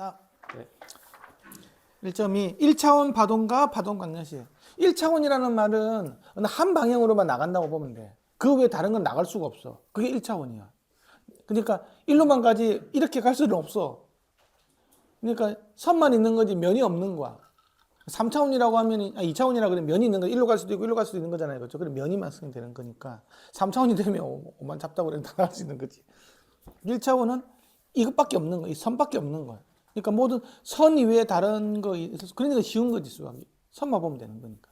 딱. 네. 1.2 1차원 파동과 파동 강렬시. 1차원이라는 말은 한 방향으로만 나간다고 보면 돼. 그 외에 다른 건 나갈 수가 없어. 그게 1차원이야. 그러니까 일로만 가지 이렇게 갈 수는 없어. 그러니까 선만 있는 거지 면이 없는 거야. 3차원이라고 하면 2차원이라고 그러면 면이 있는 거 일로 갈 수도 있고 일로 갈 수도 있는 거잖아요. 그렇죠? 그럼 면이 완성되는 거니까 3차원이 되면 오만 잡다고 그래도 다 나갈 수 있는 거지. 1차원은 이것밖에 없는 거야. 이 선밖에 없는 거야. 그러니까 모든 선 이외에 다른 거 있어서 그러니까 쉬운 거지 수학이. 선만 보면 되는 거니까.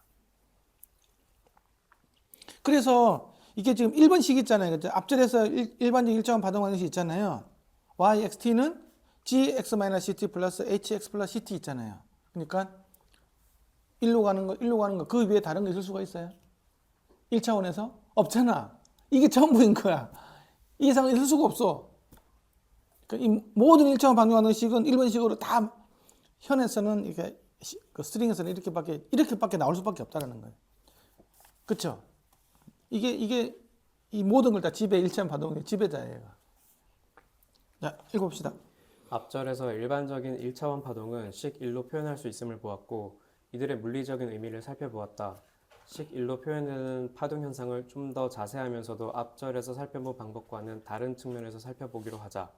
그래서 이게 지금 1번식 있잖아요. 그렇죠? 앞절에서 일반적인 일정한 파동하는 것이 있잖아요. yxt는 gx-ct 플러스 hx 플러스 ct 있잖아요. 그러니까 일로 가는 거 그 위에 다른 거 있을 수가 있어요? 1차원에서? 없잖아. 이게 전부인 거야. 이 이상은 있을 수가 없어. 그러니까 이 모든 1차원 방정하는 식은 1번식으로 다 현에서는 이렇게 그 스트링에서는 이렇게밖에 나올 수밖에 없다는 거예요. 그렇죠? 이게 이 모든 걸 다 지배 1차원 파동의 지배자예요. 자, 읽어봅시다. 앞절에서 일반적인 1차원 파동은 식 1로 표현할 수 있음을 보았고 이들의 물리적인 의미를 살펴보았다. 식 1로 표현되는 파동 현상을 좀 더 자세하면서도 앞절에서 살펴본 방법과는 다른 측면에서 살펴보기로 하자.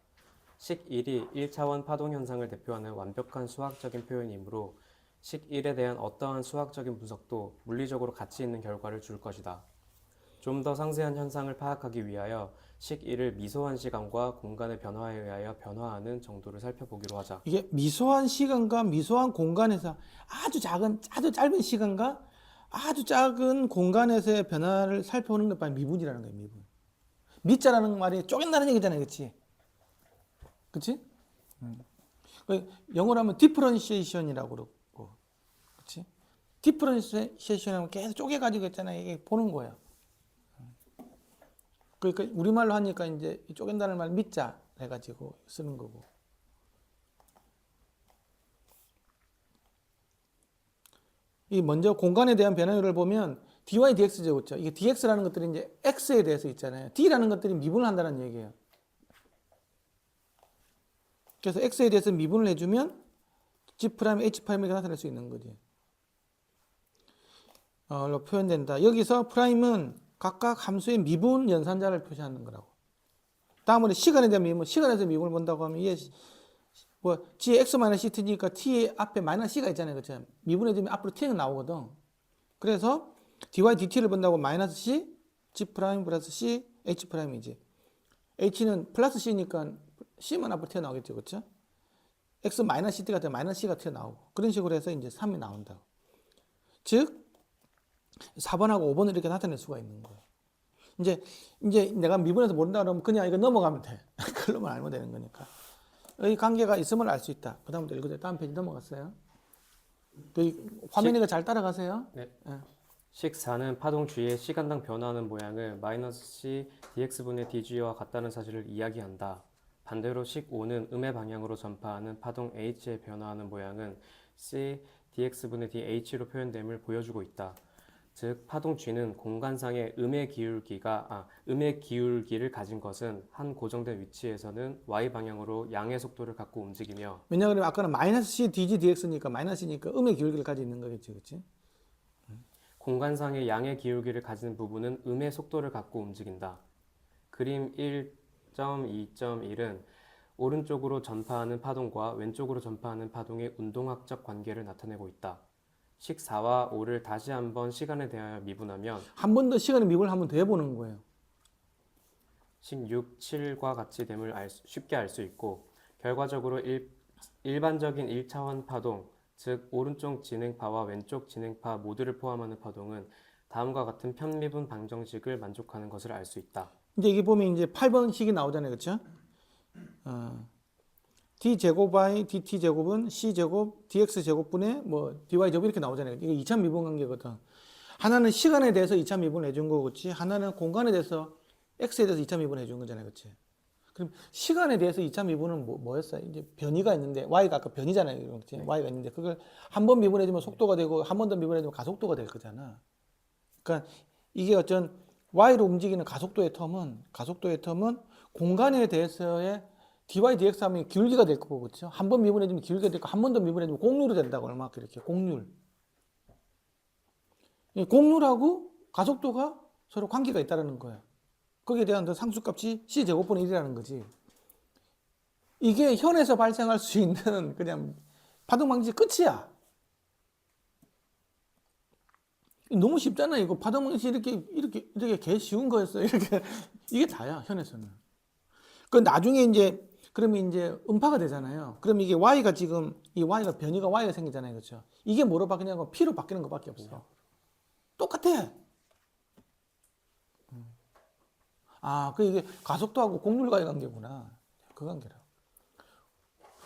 식 1이 1차원 파동 현상을 대표하는 완벽한 수학적인 표현이므로 식 1에 대한 어떠한 수학적인 분석도 물리적으로 가치 있는 결과를 줄 것이다. 좀 더 상세한 현상을 파악하기 위하여 식 1을 미소한 시간과 공간의 변화에 의하여 변화하는 정도를 살펴보기로 하자. 이게 미소한 시간과 미소한 공간에서 아주 짧은 시간과 아주 작은 공간에서의 변화를 살펴보는 게 바로 미분이라는 거예요, 미분. 미자라는 말이 쪼갠다는 얘기잖아요, 그치? 그치? 영어로 하면 differentiation이라고 그러고, 그치? differentiation 하면 계속 쪼개가지고 있잖아요, 이게 보는 거예요. 그러니까 우리말로 하니까 이제 쪼갠다는 말 미자 해가지고 쓰는 거고. 이 먼저 공간에 대한 변화율을 보면 dy, dx 제곱죠. 이게 dx라는 것들이 이제 x에 대해서 있잖아요. d라는 것들이 미분을 한다는 얘기예요. 그래서 x에 대해서 미분을 해주면 g', h'이 나타낼 수 있는 거지. 로 표현된다. 여기서 프라임은 각각 함수의 미분 연산자를 표시하는 거라고. 다음으로 시간에 대한 미분, 시간에서 미분을 본다고 하면 이게 뭐 gx-ct니까 t 앞에 마이너스 c가 있잖아요. 그렇죠? 미분해주면 앞으로 t가 나오거든. 그래서 dy dt를 본다고 마이너스 c, g' 플러스 c, h'이지. h는 플러스 c니까 c만 앞으로 튀어나오겠죠. 그렇죠? x 마이너스 ct 같은 마이너스 c가 튀어나오고 그런 식으로 해서 이제 3이 나온다고. 즉 4번하고 5번을 이렇게 나타낼 수가 있는 거예요. 이제 내가 미분해서 모른다 그러면 그냥 이거 넘어가면 돼. 그걸로만 알면 되는 거니까. 이 관계가 있음을 알 수 있다. 그 다음부터 읽어도 다음 페이지 넘어갔어요. 그 화면에 잘 따라가세요. 네. 네. 식 4는 파동 G의 시간당 변화하는 모양을 마이너스 C dx분의 dg와 같다는 사실을 이야기한다. 반대로 식 5는 음의 방향으로 전파하는 파동 H의 변화하는 모양은 C dx분의 dH로 표현됨을 보여주고 있다. 즉 파동 G는 공간상의 음의 기울기를 가진 것은 한 고정된 위치에서는 y 방향으로 양의 속도를 갖고 움직이며 왜냐하면 아까는 마이너스 C dg dx니까 마이너스니까 음의 기울기를 가지고 있는 거겠지, 그렇지? 공간상의 양의 기울기를 가진 부분은 음의 속도를 갖고 움직인다. 그림 1.2.1은 오른쪽으로 전파하는 파동과 왼쪽으로 전파하는 파동의 운동학적 관계를 나타내고 있다. 식 4와 5를 다시 한번 시간에 대하여 미분하면 한 번 더 시간의 미분을 한번 더 해보는 거예요. 식 6, 7과 같이 됨을 쉽게 알 수 있고 결과적으로 일반적인 1차원 파동, 즉 오른쪽 진행파와 왼쪽 진행파 모두를 포함하는 파동은 다음과 같은 편미분 방정식을 만족하는 것을 알 수 있다. 이제 이게 보면 이제 8번식이 나오잖아요, 그렇죠? d 제곱 by dt 제곱은 c 제곱 dx 제곱분의 뭐 dy 제곱 이렇게 나오잖아요. 이거 2차 미분 관계거든. 하나는 시간에 대해서 2차 미분 해준 거고, 그렇지? 하나는 공간에 대해서 x에 대해서 2차 미분 해준 거잖아요, 그렇지? 그럼 시간에 대해서 2차 미분은 뭐였어요? 이제 변이가 있는데 y가 아까 변이잖아요, 그렇지? y가 있는데 그걸 한 번 미분해주면 속도가 되고 한 번 더 미분해주면 가속도가 될 거잖아. 그러니까 이게 y로 움직이는 가속도의 텀은 공간에 대해서의 dy dx 하면 기울기가 될 거고, 그렇죠? 한 번 미분해주면 기울기가 되고, 한 번 더 미분해주면 공률이 된다고, 얼마큼 이렇게, 공률. 이 공률하고 가속도가 서로 관계가 있다는 거예요. 거기에 대한 그 상수값이 c제곱분의 1이라는 거지. 이게 현에서 발생할 수 있는 그냥 파동방정식 끝이야. 너무 쉽잖아. 이거 파동방정식 이렇게 개 쉬운 거였어. 이렇게 이게 다야, 현에서는. 그 나중에 이제 그러면 이제 음파가 되잖아요. 그럼 이게 y가 지금 이 y가 변이가 y가 생기잖아요, 그렇죠? 이게 뭐로 바뀌냐고 p로 바뀌는 것밖에 없어. 똑같아. 아, 그 이게 가속도하고 공률과의 관계구나. 그 관계라고.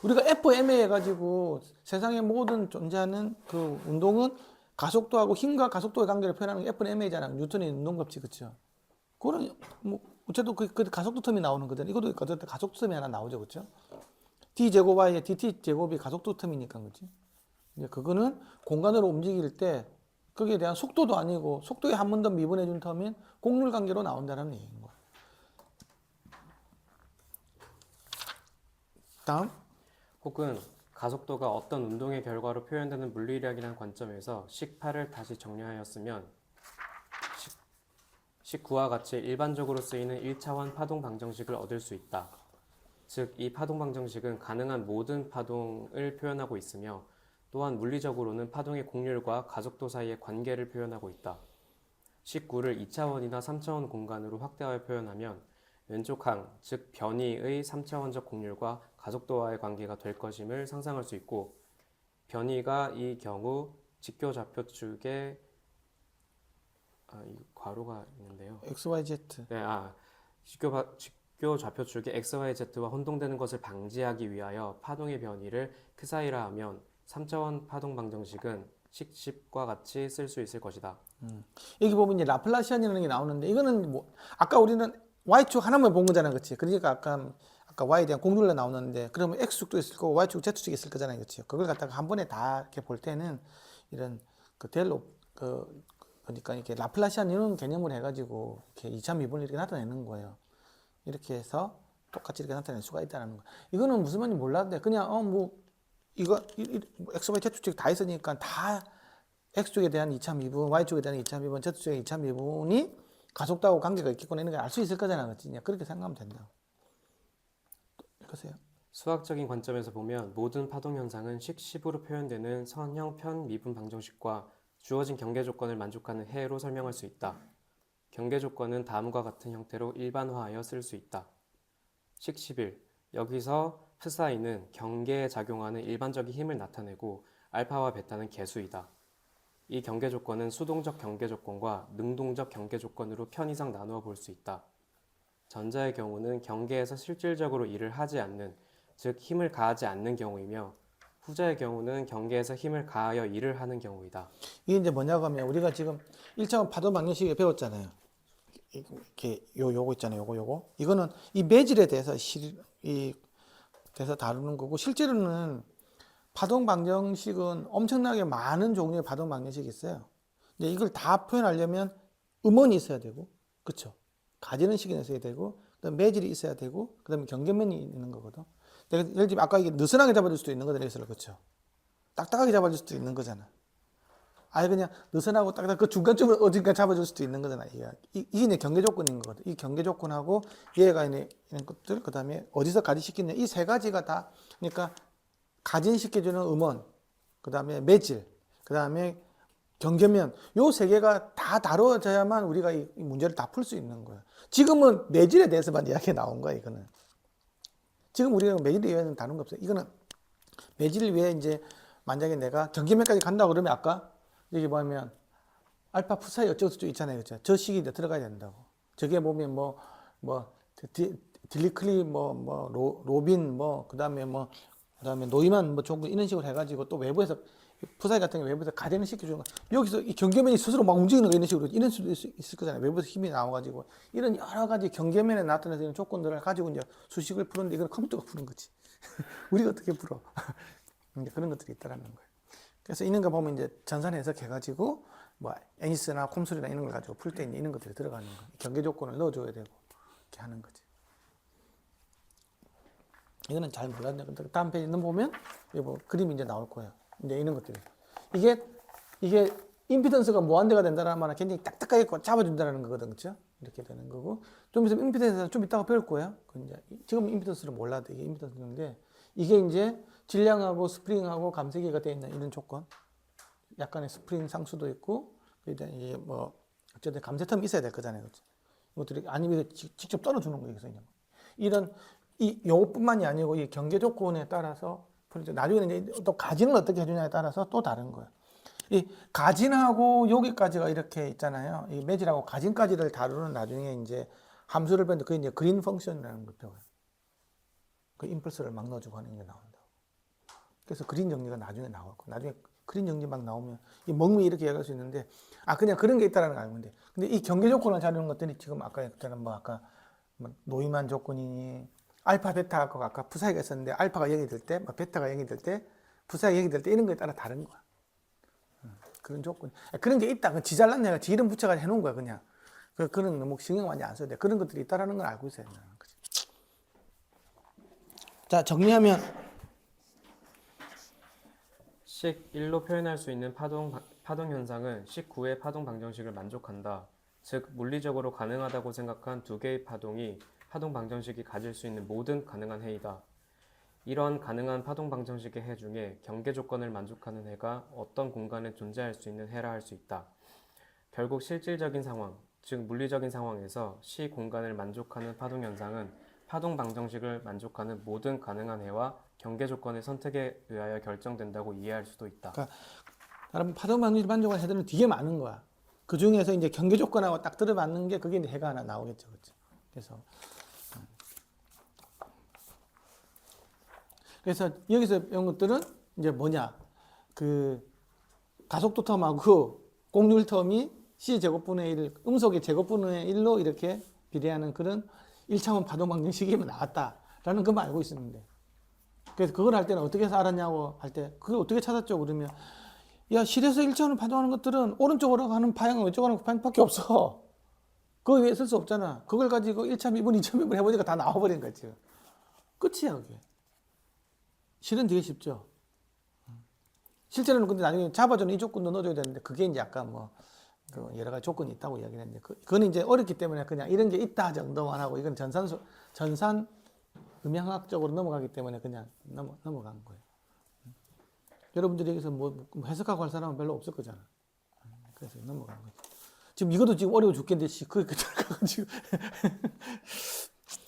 우리가 FMA 해가지고 세상의 모든 존재하는 그 운동은 가속도하고 힘과 가속도의 관계를 표현하는 게 FMA잖아. 뉴턴의 운동법칙, 그렇죠? 그거는 뭐 어쨌든 그 가속도 텀이 나오는 거든. 이것도 가속도 텀이 하나 나오죠, 그렇죠? d 제곱 y의 dt 제곱이 가속도 텀이니까, 그렇지? 이제 그거는 공간으로 움직일 때 거기에 대한 속도도 아니고 속도에 한 번 더 미분해 준 텀인 공률 관계로 나온다는 얘기인 거야. 다음. 혹은 가속도가 어떤 운동의 결과로 표현되는 물리력이라는 관점에서 식8을 다시 정리하였으면 식9와 같이 일반적으로 쓰이는 1차원 파동 방정식을 얻을 수 있다. 즉, 이 파동 방정식은 가능한 모든 파동을 표현하고 있으며 또한 물리적으로는 파동의 곡률과 가속도 사이의 관계를 표현하고 있다. 식9를 2차원이나 3차원 공간으로 확대하여 표현하면 왼쪽 항, 즉 변이의 3차원적 곡률과 가속도와의 관계가 될 것임을 상상할 수 있고, 변이가 이 경우 직교좌표축의 이 괄호가 있는데요. XYZ. 네, 직교좌표축의 XYZ와 혼동되는 것을 방지하기 위하여 파동의 변이를 크사이라 하면 3차원 파동 방정식은 식10과 같이 쓸 수 있을 것이다. 여기 보면 이제 라플라시안이라는 게 나오는데 이거는 뭐 아까 우리는 y축 하나만 본 거잖아, 그렇지? 그러니까 아까 y에 대한 공률로 나오는데 그러면 x축도 있을 거고 y축, z축이 있을 거잖아요, 그렇지? 그걸 갖다가 한 번에 다 이렇게 볼 때는 이런 그 델로 그러니까 이렇게 라플라시안 이런 개념을 해가지고 이렇게 2차 미분을 이렇게 나타내는 거예요. 이렇게 해서 똑같이 이렇게 나타낼 수가 있다는 거. 이거는 무슨 말인지 몰랐는데 그냥 뭐 이거 x, y, z축 다 있으니까 다 x축에 대한 2차 미분, y축에 대한 2차 미분, z축의 2차 미분이 가속도하고 관계가 있겠구나 이런 걸 알 수 있을 거잖아, 그렇지? 그렇게 생각하면 된다. 읽으세요. 수학적인 관점에서 보면 모든 파동 현상은 식10으로 표현되는 선형 편 미분 방정식과 주어진 경계 조건을 만족하는 해로 설명할 수 있다. 경계 조건은 다음과 같은 형태로 일반화하여 쓸 수 있다. 식11. 여기서 p사인은 경계에 작용하는 일반적인 힘을 나타내고 알파와 베타는 계수이다. 이 경계 조건은 수동적 경계 조건과 능동적 경계 조건으로 편의상 나누어 볼 수 있다. 전자의 경우는 경계에서 실질적으로 일을 하지 않는, 즉 힘을 가하지 않는 경우이며 후자의 경우는 경계에서 힘을 가하여 일을 하는 경우이다. 이게 이제 뭐냐고 하면 우리가 지금 1차원 파동 방정식에 배웠잖아요. 이렇게 요거 있잖아요. 요거. 이거는 이 매질에 대해서 대해서 다루는 거고 실제로는 파동 방정식은 엄청나게 많은 종류의 파동 방정식이 있어요. 근데 이걸 다 표현하려면 음원이 있어야 되고, 그렇죠? 가지는 식이 있어야 되고, 그다음 매질이 있어야 되고, 그다음에 경계면이 있는 거거든. 예를 들면 아까 이게 느슨하게 잡아줄 수도 있는 거잖아요, 그렇죠? 딱딱하게 잡아줄 수도 있는 거잖아. 아예 그냥 느슨하고 딱딱 그 중간쯤을 어딘가 잡아줄 수도 있는 거잖아. 이게 이제 경계 조건인 거거든. 이 경계 조건하고 얘가 있는 것들, 그 다음에 어디서 가지시키냐, 이 세 가지가 다, 그러니까 가진시켜주는 음원, 그 다음에 매질, 그 다음에 경계면, 요 세 개가 다 다뤄져야만 우리가 이 문제를 다 풀 수 있는 거야. 지금은 매질에 대해서만 이야기가 나온 거야, 이거는. 지금 우리가 매질 이외에는 다른 거 없어요. 이거는 매질 외에 이제 만약에 내가 경계면까지 간다 그러면 아까 여기 보면 알파 푸사이 어쩌고저쩌고 있잖아요, 그렇죠? 저 식이 들어가야 된다고. 저게 보면 딜리클리 로빈 그다음에 노이만 종구 이런 식으로 해가지고 또 외부에서 푸사이 같은 게 외부에서 가정을 시켜주는 거. 여기서 이 경계면이 스스로 막 움직이는 거 이런 식으로 이런 수도 있을 거잖아요. 외부에서 힘이 나와가지고 이런 여러 가지 경계면에 나타나서 있는 조건들을 가지고 이제 수식을 푸는데 이건 컴퓨터가 푸는 거지. 우리가 어떻게 풀어? 그런 것들이 있다라는 거예요. 그래서 이런 거 보면 이제 전산 해석해가지고 애니스나 콤술이나 이런 걸 가지고 풀 때 이런 것들이 들어가는 거예요. 경계 조건을 넣어줘야 되고 이렇게 하는 거지. 이거는 잘 몰랐는데 다음 페이지 넘어보면 뭐 그림이 이제 나올 거예요. 이제 이런 것들이 이게 임피던스가 무한대가 된다는 말은 굉장히 딱딱하게 잡아준다는 거거든, 그렇죠? 이렇게 되는 거고 좀 있으면 임피던스는 좀 이따가 배울 거예요. 이제 지금 임피던스를 몰라도 이게 임피던스인데 이게 이제 질량하고 스프링하고 감쇄기가 되어 있는 이런 조건, 약간의 스프링 상수도 있고 이게 뭐 어쨌든 감쇄 텀이 있어야 될 거잖아요, 그렇죠? 이것들이 아니면 직접 떨어주는 거예요, 그래서 이런 요것뿐만이 아니고 이 경계 조건에 따라서 나중에는 이제 또 가진을 어떻게 해주냐에 따라서 또 다른 거예요. 이 가진하고 여기까지가 이렇게 있잖아요. 이 매질하고 가진까지를 다루는 나중에 이제 함수를 배우는데 그게 이제 그린 펑션이라는 걸 배워요. 그 임펄스를 막 넣어주고 하는 게 나온다고. 그래서 그린 정리가 나중에 나오고 나중에 그린 정리 막 나오면 이 멍미 이렇게 얘기할 수 있는데 그냥 그런 게 있다라는 걸 알고 있는데 근데 이 경계 조건을 자르는 것들이 지금 아까 했잖아 아까 노이만 조건이니 알파 베타가 아까 부사위가 있었는데 알파가 0이 될 때 베타가 0이 될 때 부사위가 0이 될 때 이런 거에 따라 다른 거야. 그런 조건. 그런 게 있다. 지 잘난 애가 지 이름 붙여가지고 해놓은 거야, 그냥. 그런 뭐 신경 많이 안 써도 돼. 그런 것들이 있다라는 걸 알고 있어야 된다는 거지. 자, 정리하면. 식 1로 표현할 수 있는 파동 현상은 식 9의 파동 방정식을 만족한다. 즉, 물리적으로 가능하다고 생각한 두 개의 파동이 파동 방정식이 가질 수 있는 모든 가능한 해이다. 이런 가능한 파동 방정식의 해 중에 경계 조건을 만족하는 해가 어떤 공간에 존재할 수 있는 해라 할 수 있다. 결국 실질적인 상황, 즉 물리적인 상황에서 시 공간을 만족하는 파동 현상은 파동 방정식을 만족하는 모든 가능한 해와 경계 조건의 선택에 의하여 결정된다고 이해할 수도 있다. 그러니까 여러분 파동 방정식 만족하는 해들은 되게 많은 거야. 그 중에서 이제 경계 조건하고 딱 들어맞는 게 그게 이제 해가 하나 나오겠죠, 그렇죠? 그래서 여기서 배운 것들은 이제 뭐냐? 그 가속도 텀하고 공률 텀이 C 제곱분의 1, 음속의 제곱분의 1로 이렇게 비례하는 그런 1차원 파동 방정식이면 나왔다라는 것만 알고 있었는데. 그래서 그걸 할 때는 어떻게 해서 알았냐고 할 때 그걸 어떻게 찾았죠? 그러면 야, 실에서 1차원을 파동하는 것들은 오른쪽으로 가는 방향은 왼쪽으로 가는 방향밖에 없어. 그거 위에 쓸 수 없잖아. 그걸 가지고 1차 미분, 2차 미분 해보니까 다 나와버린 거지. 끝이야, 그게. 실은 되게 쉽죠. 실제로는 근데 나중에 잡아주는 이 조건도 넣어줘야 되는데 그게 이제 약간 뭐 여러 가지 조건이 있다고 이야기를 했는데 그거는 이제 어렵기 때문에 그냥 이런 게 있다 정도만 하고 이건 전산 음향학적으로 넘어가기 때문에 그냥 넘어간 거예요. 여러분들이 여기서 뭐 해석하고 할 사람은 별로 없을 거잖아. 그래서 넘어간 거죠. 지금 이것도 지금 어려워 죽겠는데 그렇게 들어가가지고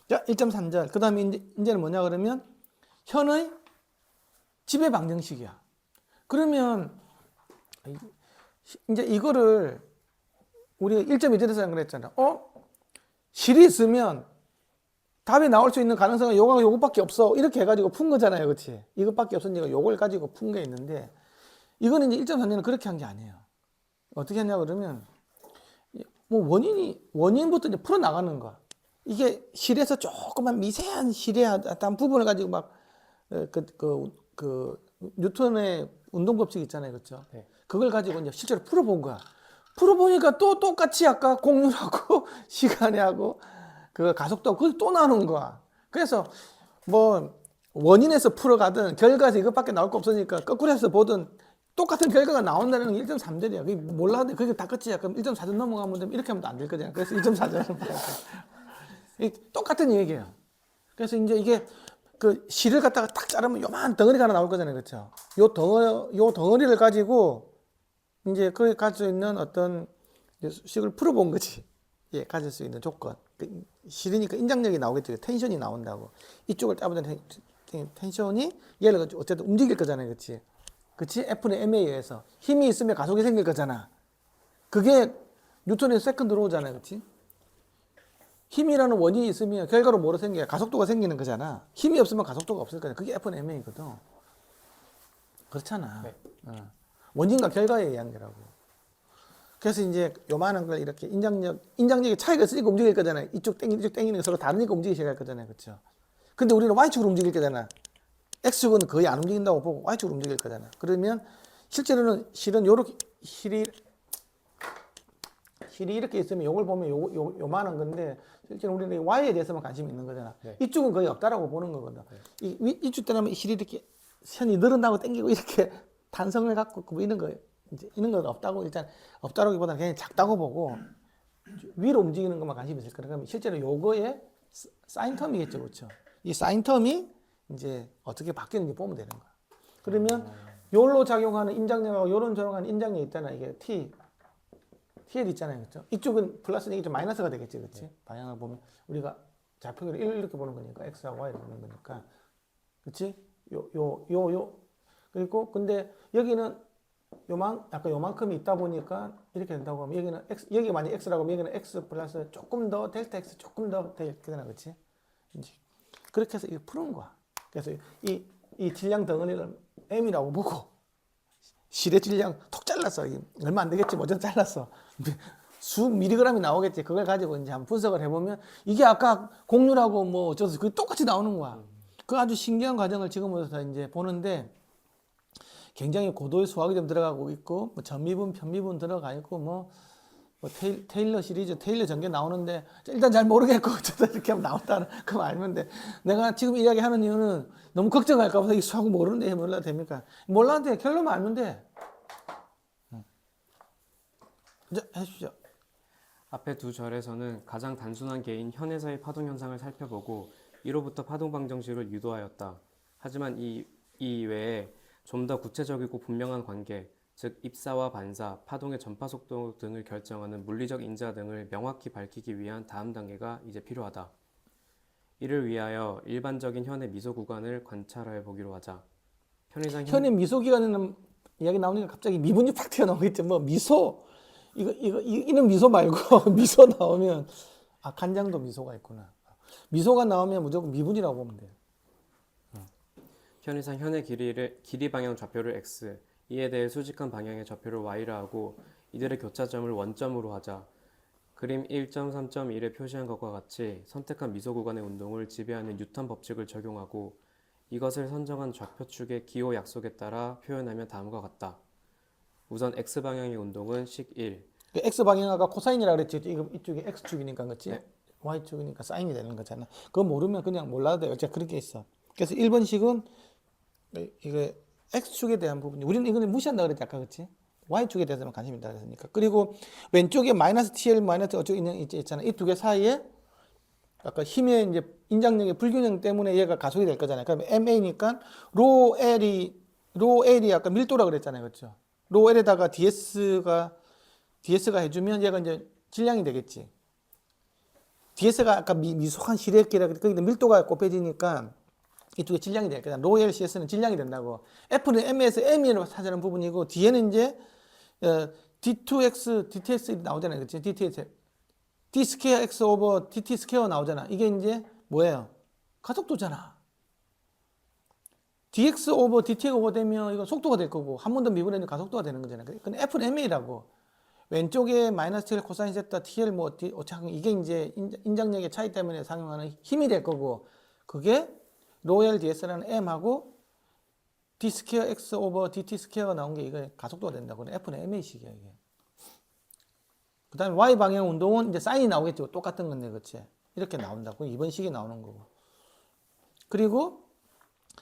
자 1.3절 그 다음에 이제는 뭐냐 그러면 현의 지배 방정식이야. 그러면 이제 이거를 우리가 1.2절에서 그랬잖아. 실이 있으면 답이 나올 수 있는 가능성은 요것밖에 없어. 이렇게 해가지고 푼 거잖아요, 그렇지? 이것밖에 없으니까 요걸 가지고 푼 게 있는데 이거는 이제 1.3절은 그렇게 한 게 아니에요. 어떻게 했냐 그러면 뭐 원인부터 이제 풀어 나가는 거야. 이게 실에서 조그만 미세한 실의 어떤 부분을 가지고 막 뉴턴의 운동 법칙 있잖아요, 그렇죠? 네. 그걸 가지고 이제 실제로 풀어본 거야. 풀어보니까 또 똑같이 아까 공률하고 시간하고 그 가속도 그거 또 나오는 거야. 그래서 뭐 원인에서 풀어가든 결과에서 이것밖에 나올 거 없으니까 거꾸로 해서 보든 똑같은 결과가 나온다는 게 1.3절이야. 그게 몰라도 그게 다 끝이야. 그럼 1.4절 넘어가면 되면 이렇게 하면 안 될 거잖아. 그래서 1.4절은 똑같은 얘기예요. 그래서 이제 이게 그 실을 갖다가 딱 자르면 요만 덩어리가 하나 나올 거잖아요. 그렇죠? 요 덩어리를 가지고 이제 그 가질 수 있는 어떤 식을 풀어본 거지. 예, 가질 수 있는 조건. 실이니까 인장력이 나오겠죠. 텐션이 나온다고. 이쪽을 따보면 텐션이 얘를 어쨌든 움직일 거잖아요. 그렇지? 그치? F는 M에 의해서. 힘이 있으면 가속이 생길 거잖아. 그게 뉴턴의 세컨드 로우잖아요. 그치? 힘이라는 원인이 있으면 결과로 뭐로 생겨요? 가속도가 생기는 거잖아. 힘이 없으면 가속도가 없을 거잖아. 그게 F는 M이거든. 그렇잖아. 네. 원인과 결과에 의한 거라고. 그래서 이제 요만한 걸 이렇게 인장력의 차이가 있으니까 움직일 거잖아요. 이쪽 땡기는 거 서로 다르니까 움직이셔야 할 거잖아요. 그렇죠? 근데 우리는 Y축으로 움직일 거잖아. X축은 거의 안 움직인다고 보고 Y축으로 움직일 거잖아. 그러면 실제로는 실은 요렇게 실이 이렇게 있으면 요걸 보면 요만한 건데 실제로 우리는 Y에 대해서만 관심이 있는 거잖아. 네. 이쪽은 거의 없다라고 보는 거거든. 이쪽 때문에 실이 이렇게 선이 늘어나고 당기고 이렇게 탄성을 갖고 있고 뭐 이런 거 이제 이런 건 없다고 일단 없다라기보다는 그냥 작다고 보고 위로 움직이는 것만 관심이 있을 거예요. 그러면 실제로 요거의 사인 텀이겠죠, 그렇죠? 이 사인 텀이 이제 어떻게 바뀌는지 보면 되는 거야. 그러면 요로 작용하는 인장력하고 요런 작용하는 인장력 있잖아. 이게 TL 있잖아요, 그렇죠? 이쪽은 플러스 이게 좀 마이너스가 되겠지, 그렇지? 방향을 보면 우리가 좌표를 이렇게 보는 거니까 x하고 y를 보는 거니까, 그렇지? 그리고 근데 여기는 약간 요만큼이 있다 보니까 이렇게 된다고 하면 여기는 x, 여기가 만약 x라고 하면 여기는 x 플러스 조금 더 델타 x 조금 더 되잖아, 그렇지? 이제 그렇게 해서 이거 푸는 거야. 그래서 이 질량 덩어리를 m이라고 보고 실의 질량 톡 잘랐어. 얼마 안 되겠지, 뭐 좀 잘랐어. 수 미리그램이 나오겠지. 그걸 가지고 이제 한번 분석을 해보면 이게 아까 공률하고 뭐 어쩌서 그게 똑같이 나오는 거야. 그 아주 신기한 과정을 지금부터 이제 보는데 굉장히 고도의 수학이 좀 들어가고 있고 뭐 전미분, 편미분 들어가 있고 뭐 테일러 시리즈, 테일러 전개 나오는데 일단 잘 모르겠고 어쩌다 이렇게 하면 나온다는 그만 알면 돼. 내가 지금 이야기하는 이유는 너무 걱정할까 봐서 이 수학 모르는데 몰라도 됩니까? 몰라도 돼. 결론만 알면 돼. 이제 해주시죠. 앞에 두 절에서는 가장 단순한 개인 현에서의 파동 현상을 살펴보고 이로부터 파동 방정식을 유도하였다. 하지만 이 외에 좀 더 구체적이고 분명한 관계, 즉 입사와 반사, 파동의 전파 속도 등을 결정하는 물리적 인자 등을 명확히 밝히기 위한 다음 단계가 이제 필요하다. 이를 위하여 일반적인 현의 미소 구간을 관찰해 보기로 하자. 편의상 현의 미소 기간에는 이야기 나오니까 갑자기 미분이 팍 튀어나오겠지. 뭐 미소 이런 미소 말고 미소 나오면 아 간장도 미소가 있구나. 미소가 나오면 무조건 미분이라고 보면 돼요. 편의상 현의 길이 방향 좌표를 x, 이에 대해 수직한 방향의 좌표를 y라 하고 이들의 교차점을 원점으로 하자. 그림 1.3.1에 표시한 것과 같이 선택한 미소 구간의 운동을 지배하는 뉴턴 법칙을 적용하고 이것을 선정한 좌표축의 기호 약속에 따라 표현하면 다음과 같다. 우선 x방향의 운동은 식 1. x 방향 아까 코사인이라 그랬지. 이쪽이 x축이니까 그렇지. 네. y축이니까 사인이 되는 거잖아. 그거 모르면 그냥 몰라도 돼요. 어차피 그렇게 있어. 그래서 1번식은 이게 x축에 대한 부분이 우리는 이거는 무시한다 그랬지 아까 그렇지? y축에 대해서만 관심이 있다 그랬으니까. 그리고 왼쪽에 마이너스 tl 마이너스 어쩌고 있잖아. 이 두 개 사이에 아까 힘의 이제 인장력의 불균형 때문에 얘가 가속이 될 거잖아요. 그럼 ma니까 로 L이 아까 밀도라 그랬잖아요. 그렇죠? 로 L에다가 ds가 해주면 얘가 이제 질량이 되겠지. ds가 아까 미속한 실외끼리 거기다 밀도가 곱해지니까 이쪽에 질량이 될 거잖아. 로 L CS는 질량이 된다고. F는 M에서 M으로 사자는 부분이고 D에는 이제 D2X, DTX 나오잖아요. 그렇지? DTX. D 스퀘어 X 오버 DT 스퀘어 나오잖아. 이게 이제 뭐예요? 가속도잖아. DX 오버 DT가 오버 되면 이거 속도가 될 거고 한 번 더 미분하면 가속도가 되는 거잖아요. 그건 F는 MA라고. 왼쪽에 마이너스 TL 코사인 세타 TL 뭐 어차피 이게 이제 인장력의 차이 때문에 상용하는 힘이 될 거고 그게 로엘 DS라는 M하고 D 스퀘어 X 오버 DT 스퀘어가 나온 게 이거 가속도가 된다고. F는 MA식이야 이게. 그 다음에 Y 방향 운동은 이제 사인이 나오겠죠. 똑같은 건데 그렇지. 이렇게 나온다고. 이번 식이 나오는 거고. 그리고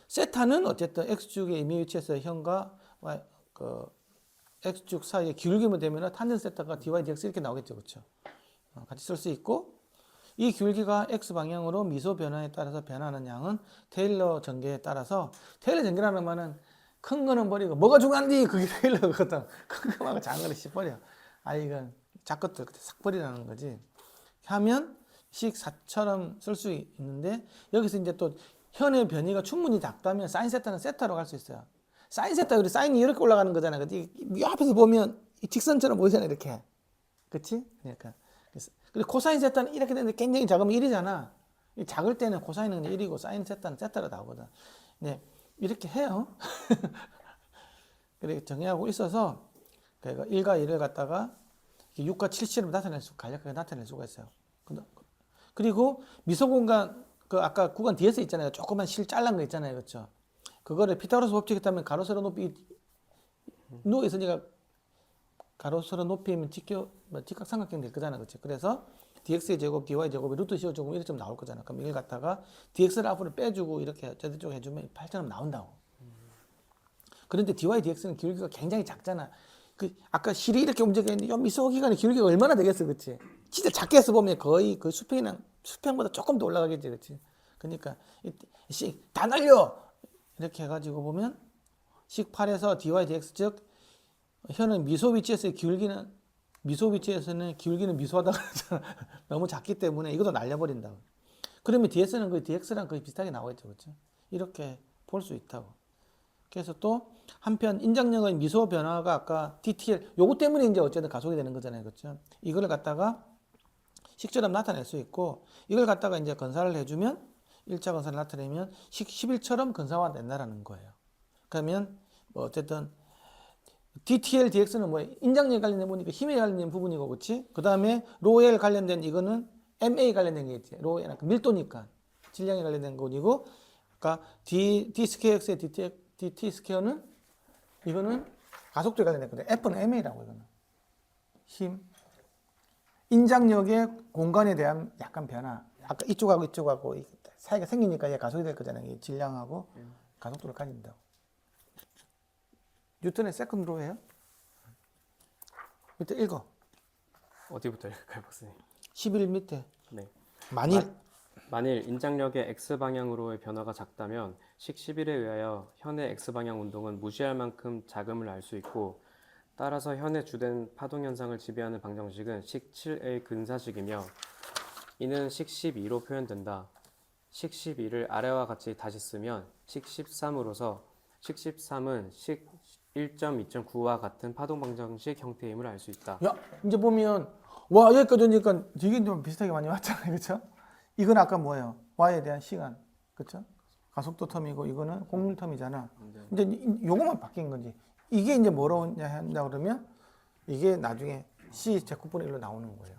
세타는 어쨌든 X축의 임의 위치에서 현과 Y, X축 사이에 기울기만 되면 탄젠 세타가 dy dx 이렇게 나오겠죠. 그렇죠. 같이 쓸 수 있고 이 기울기가 X 방향으로 미소 변화에 따라서 변하는 양은 테일러 전개에 따라서 테일러 전개라는 말은 큰 거는 버리고 뭐가 중요한지 그게 테일러거든. 큰 거하고 작은 거를 씹어버려. 아 이건 작것들 싹 버리라는 거지. 하면 식 4처럼 쓸 수 있는데 여기서 이제 또 현의 변이가 충분히 작다면 사인 세타는 세타로 갈 수 있어요. 사인 세타 우리 사인이 이렇게 올라가는 거잖아. 이 앞에서 보면 이 직선처럼 보이잖아 이렇게. 그렇지? 그러니까 그리고 코사인 세타는 이렇게 되는데 굉장히 작으면 1이잖아. 작을 때는 코사인은 1이고 사인 세타는 세타로 나오거든. 네, 이렇게 해요. 그렇게 정의하고 있어서 그러니까 1과 1을 갖다가 6과 7실을 간략하게 나타낼 수가 있어요. 그리고 미소 공간 그 아까 구간 뒤에서 있잖아요. 조그만 실 잘란 거 있잖아요. 그렇죠? 그거를 피타고라스 법칙에 따르면 가로 세로 높이 누워 있으니까 가로 세로 높이면 직각삼각형 될 거잖아, 그렇지? 그래서 dx의 제곱, dy 제곱이 루트 15 제곱 이렇게 좀 나올 거잖아. 그럼 이걸 갖다가 dx를 앞으로 빼주고 이렇게 저쪽 해주면 8처럼 나온다고. 그런데 dy, dx는 기울기가 굉장히 작잖아. 그 아까 실이 이렇게 움직이는데 요 미소 기간의 기울기가 얼마나 되겠어, 그렇지? 진짜 작게 해서 보면 거의 그 수평보다 조금 더 올라가겠지, 그렇지? 그러니까 다 날려 이렇게 해가지고 보면 식 8에서 dy, dx 즉 현은 미소 위치에서의 기울기는 미소 위치에서는 기울기는 미소하다가 그러잖아. 너무 작기 때문에 이것도 날려버린다고. 그러면 ds는 거의 dx랑 거의 비슷하게 나오겠죠, 그렇죠? 이렇게 볼 수 있다고. 그래서 또 한편 인장력의 미소 변화가 아까 DTL 요거 때문에 이제 어쨌든 가속이 되는 거잖아요, 그렇죠? 이걸 갖다가 식처럼 나타낼 수 있고 이걸 갖다가 이제 건사를 해주면 1차 건사를 나타내면 식 11처럼 건사화 된다라는 거예요. 그러면 뭐 어쨌든 DTL, DX는 뭐 인장력 관련된 부분이니까 힘에 관련된 부분이고, 그렇지? 그 다음에 로엘 관련된 이거는 MA 관련된 게 있지. 로엘 밀도니까 질량에 관련된 부분이고, 그러니까 D 스퀘어 X의 DT 스퀘어는 이거는 가속도에 관련된 건데 F는 MA라고 이거는 힘, 인장력의 공간에 대한 약간 변화. 아까 이쪽하고 사이가 생기니까 얘 가속이 될 거잖아요. 이 질량하고 가속도를 가진다고. 뉴턴의 세컨드 로예요. 밑에 읽어. 어디부터 읽을까요, 박사님? 11 밑에. 네. 만일 인장력의 X방향으로의 변화가 작다면 식 11에 의하여 현의 X방향 운동은 무시할 만큼 작음을 알 수 있고 따라서 현의 주된 파동 현상을 지배하는 방정식은 식 7의 근사식이며 이는 식 12로 표현된다. 식 12를 아래와 같이 다시 쓰면 식 13으로서 식 13은 식 1.2.9와 같은 파동 방정식 형태임을 알 수 있다. 야, 이제 보면 와 여기까지 오니까 되게 좀 비슷하게 많이 왔잖아요, 그렇죠? 이건 아까 뭐예요? y에 대한 시간, 그렇죠? 가속도 텀이고 이거는 곡률 텀이잖아. 이제 요것만 바뀐 건지 이게 이제 뭐로 한다 그러면 이게 나중에 c 제곱분의 1로 나오는 거예요.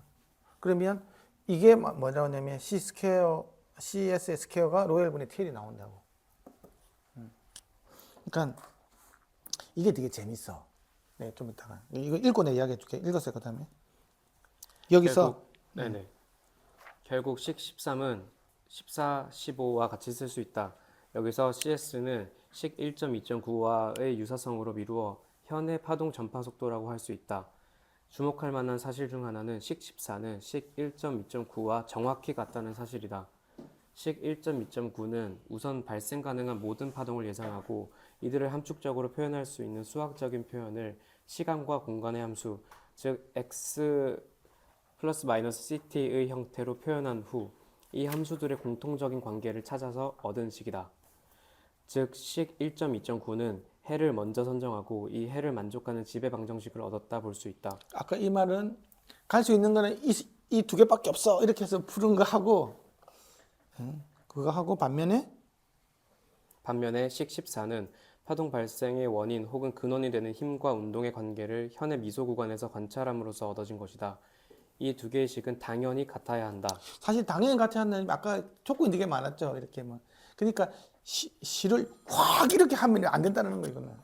그러면 이게 뭐라고 하냐면 c 스퀘어 CS의 스퀘어가 로엘분의 TL이 나온다고. 그러니까 이게 되게 재밌어. 네, 좀 이따가 이거 읽고 내 이야기해 줄게. 읽었어요, 그 다음에 여기서 결국 식 13은 14, 15와 같이 쓸 수 있다. 여기서 CS는 식 1.2.9와의 유사성으로 미루어 현의 파동 전파 속도라고 할 수 있다. 주목할 만한 사실 중 하나는 식 14는 식 1.2.9와 정확히 같다는 사실이다. 식 1.2.9는 우선 발생 가능한 모든 파동을 예상하고 이들을 함축적으로 표현할 수 있는 수학적인 표현을 시간과 공간의 함수, 즉 x 플러스 마이너스 ct의 형태로 표현한 후 이 함수들의 공통적인 관계를 찾아서 얻은 식이다. 즉, 식 1.2.9는 해를 먼저 선정하고 이 해를 만족하는 지배 방정식을 얻었다 볼 수 있다. 아까 이 말은 갈 수 있는 거는 이 두 개밖에 없어 이렇게 해서 푸는 거 하고 그거 하고 반면에 식 14는 파동 발생의 원인 혹은 근원이 되는 힘과 운동의 관계를 현의 미소 구간에서 관찰함으로써 얻어진 것이다. 이 두 개의 식은 당연히 같아야 한다. 사실 당연히 같이 한다면 아까 조건이 되게 많았죠. 이렇게 뭐 그러니까 시를 확 이렇게 하면 안 된다는 거 이거는.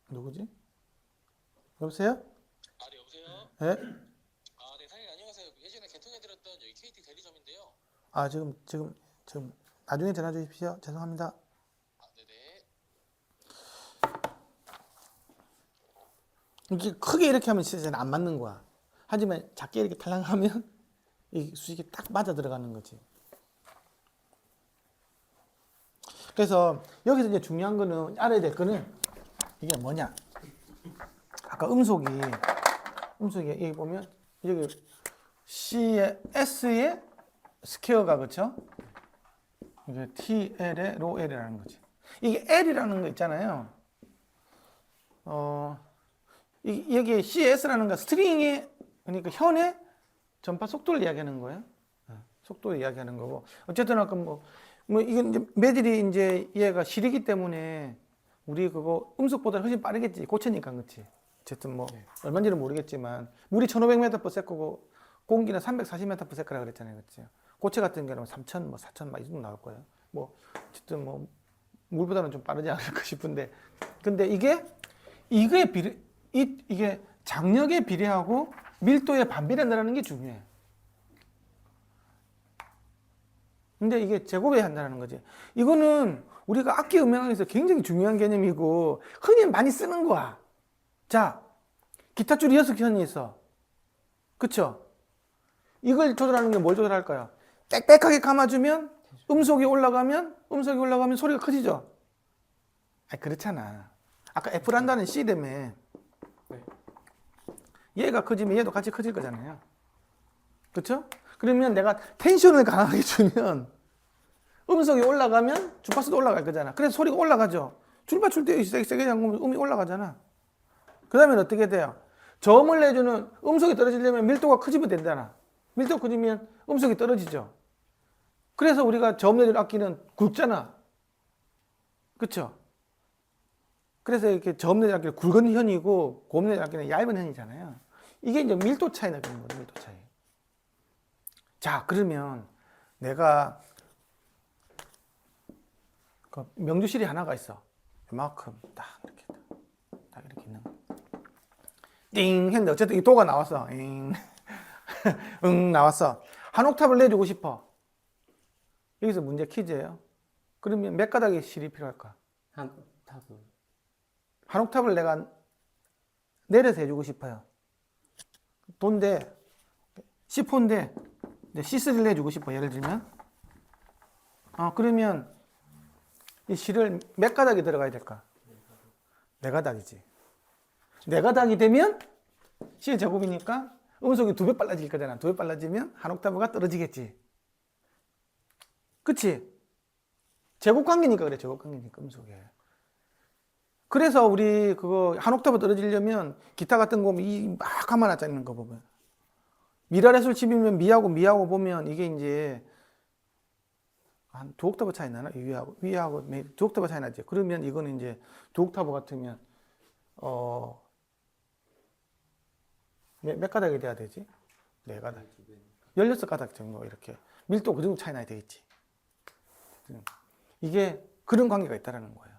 누구지? 여보세요? 네, 여보세요? 예? 네, 사장님 안녕하세요. 예전에 개통해드렸던 여기 KT 대리점인데요. 지금 나중에 전화 주십시오. 죄송합니다. 네네. 이게 크게 이렇게 하면 진짜 안 맞는 거야. 하지만 작게 이렇게 탈랑하면 이 수직이 딱 맞아 들어가는 거지. 그래서 여기서 이제 중요한 거는 알아야 될 거는 이게 뭐냐. 아까 음속이 여기 보면 여기 C의 S의 스퀘어가 그렇죠? 이게 TL의 로 L이라는 거지. 이게 L이라는 거 있잖아요. 여기 CS라는 거 스트링의 그러니까 현의 전파 속도를 이야기하는 거예요. 속도를 이야기하는 거고. 어쨌든 아까 뭐 이건 이제 매질이 이제 얘가 실이기 때문에 우리 그거 음속보다 훨씬 빠르겠지. 고체니까 그렇지. 어쨌든 뭐 얼마인지는 모르겠지만 물이 1,500m/s고 공기는 340m/s라 그랬잖아요, 그렇죠? 고체 같은 경우는 3,000, 뭐 4,000 막 이 정도 나올 거예요. 뭐 어쨌든 뭐 물보다는 좀 빠르지 않을까 싶은데, 근데 이게 이게 장력에 비례하고 밀도에 반비례한다는 게 중요해. 근데 이게 제곱해야 한다는 거지. 이거는 우리가 악기 음향에서 굉장히 중요한 개념이고 흔히 많이 쓰는 거야. 자, 기타 줄이 6현이 있어. 그쵸? 이걸 조절하는 게 뭘 조절할까요? 빽빽하게 감아주면 음속이 올라가면 소리가 커지죠? 아니, 그렇잖아. 아까 F란다는 C라며. 네. 얘가 커지면 얘도 같이 커질 거잖아요. 그쵸? 그러면 내가 텐션을 강하게 주면 음속이 올라가면 주파수도 올라갈 거잖아. 그래서 소리가 올라가죠. 줄 맞출 때 세게 잠그면 음이 올라가잖아. 그 다음에 어떻게 돼요? 저음을 내주는 음속이 떨어지려면 밀도가 커지면 된다나. 밀도가 커지면 음속이 떨어지죠. 그래서 우리가 저음 내주는 악기는 굵잖아. 그쵸? 그래서 이렇게 저음 내주는 악기는 굵은 현이고 고음 내주는 악기는 얇은 현이잖아요. 이게 이제 밀도 차이 나는 거죠. 밀도 차이. 자, 그러면 내가 그 명주실이 하나가 있어. 이만큼 딱 이렇게 있는 거. 띵 했는데 어쨌든 이 도가 나왔어. 응 나왔어. 한 옥탑을 내주고 싶어. 여기서 문제 퀴즈예요. 그러면 몇 가닥의 실이 필요할까? 한 옥타브. 한 옥탑을 내가 내려서 해주고 싶어요. 도인데 C4인데 C3를 내주고 싶어. 예를 들면 그러면 이 실을 몇 가닥이 들어가야 될까? 네 가닥이지. 네 가닥이 되면 C 제곱이니까 음속이 2배 빨라질 거잖아. 2배 빨라지면 한 옥타브가 떨어지겠지. 그치? 제곱 관계니까 그래. 제곱 관계니까 음속에. 그래서 우리 그거 한 옥타브 떨어지려면 기타 같은 거 막 감아놨자 있는 거 보면 미라레솔 칩이면 미하고 보면 이게 이제 한 2옥타브 차이 나나? 위하고 2옥타브 차이 나지. 그러면 이거는 이제 2옥타브 같으면 몇 가닥이 돼야 되지? 4가닥. 16가닥 정도 이렇게 밀도 그 정도 차이 나야 되겠지. 이게 그런 관계가 있다라는 거예요.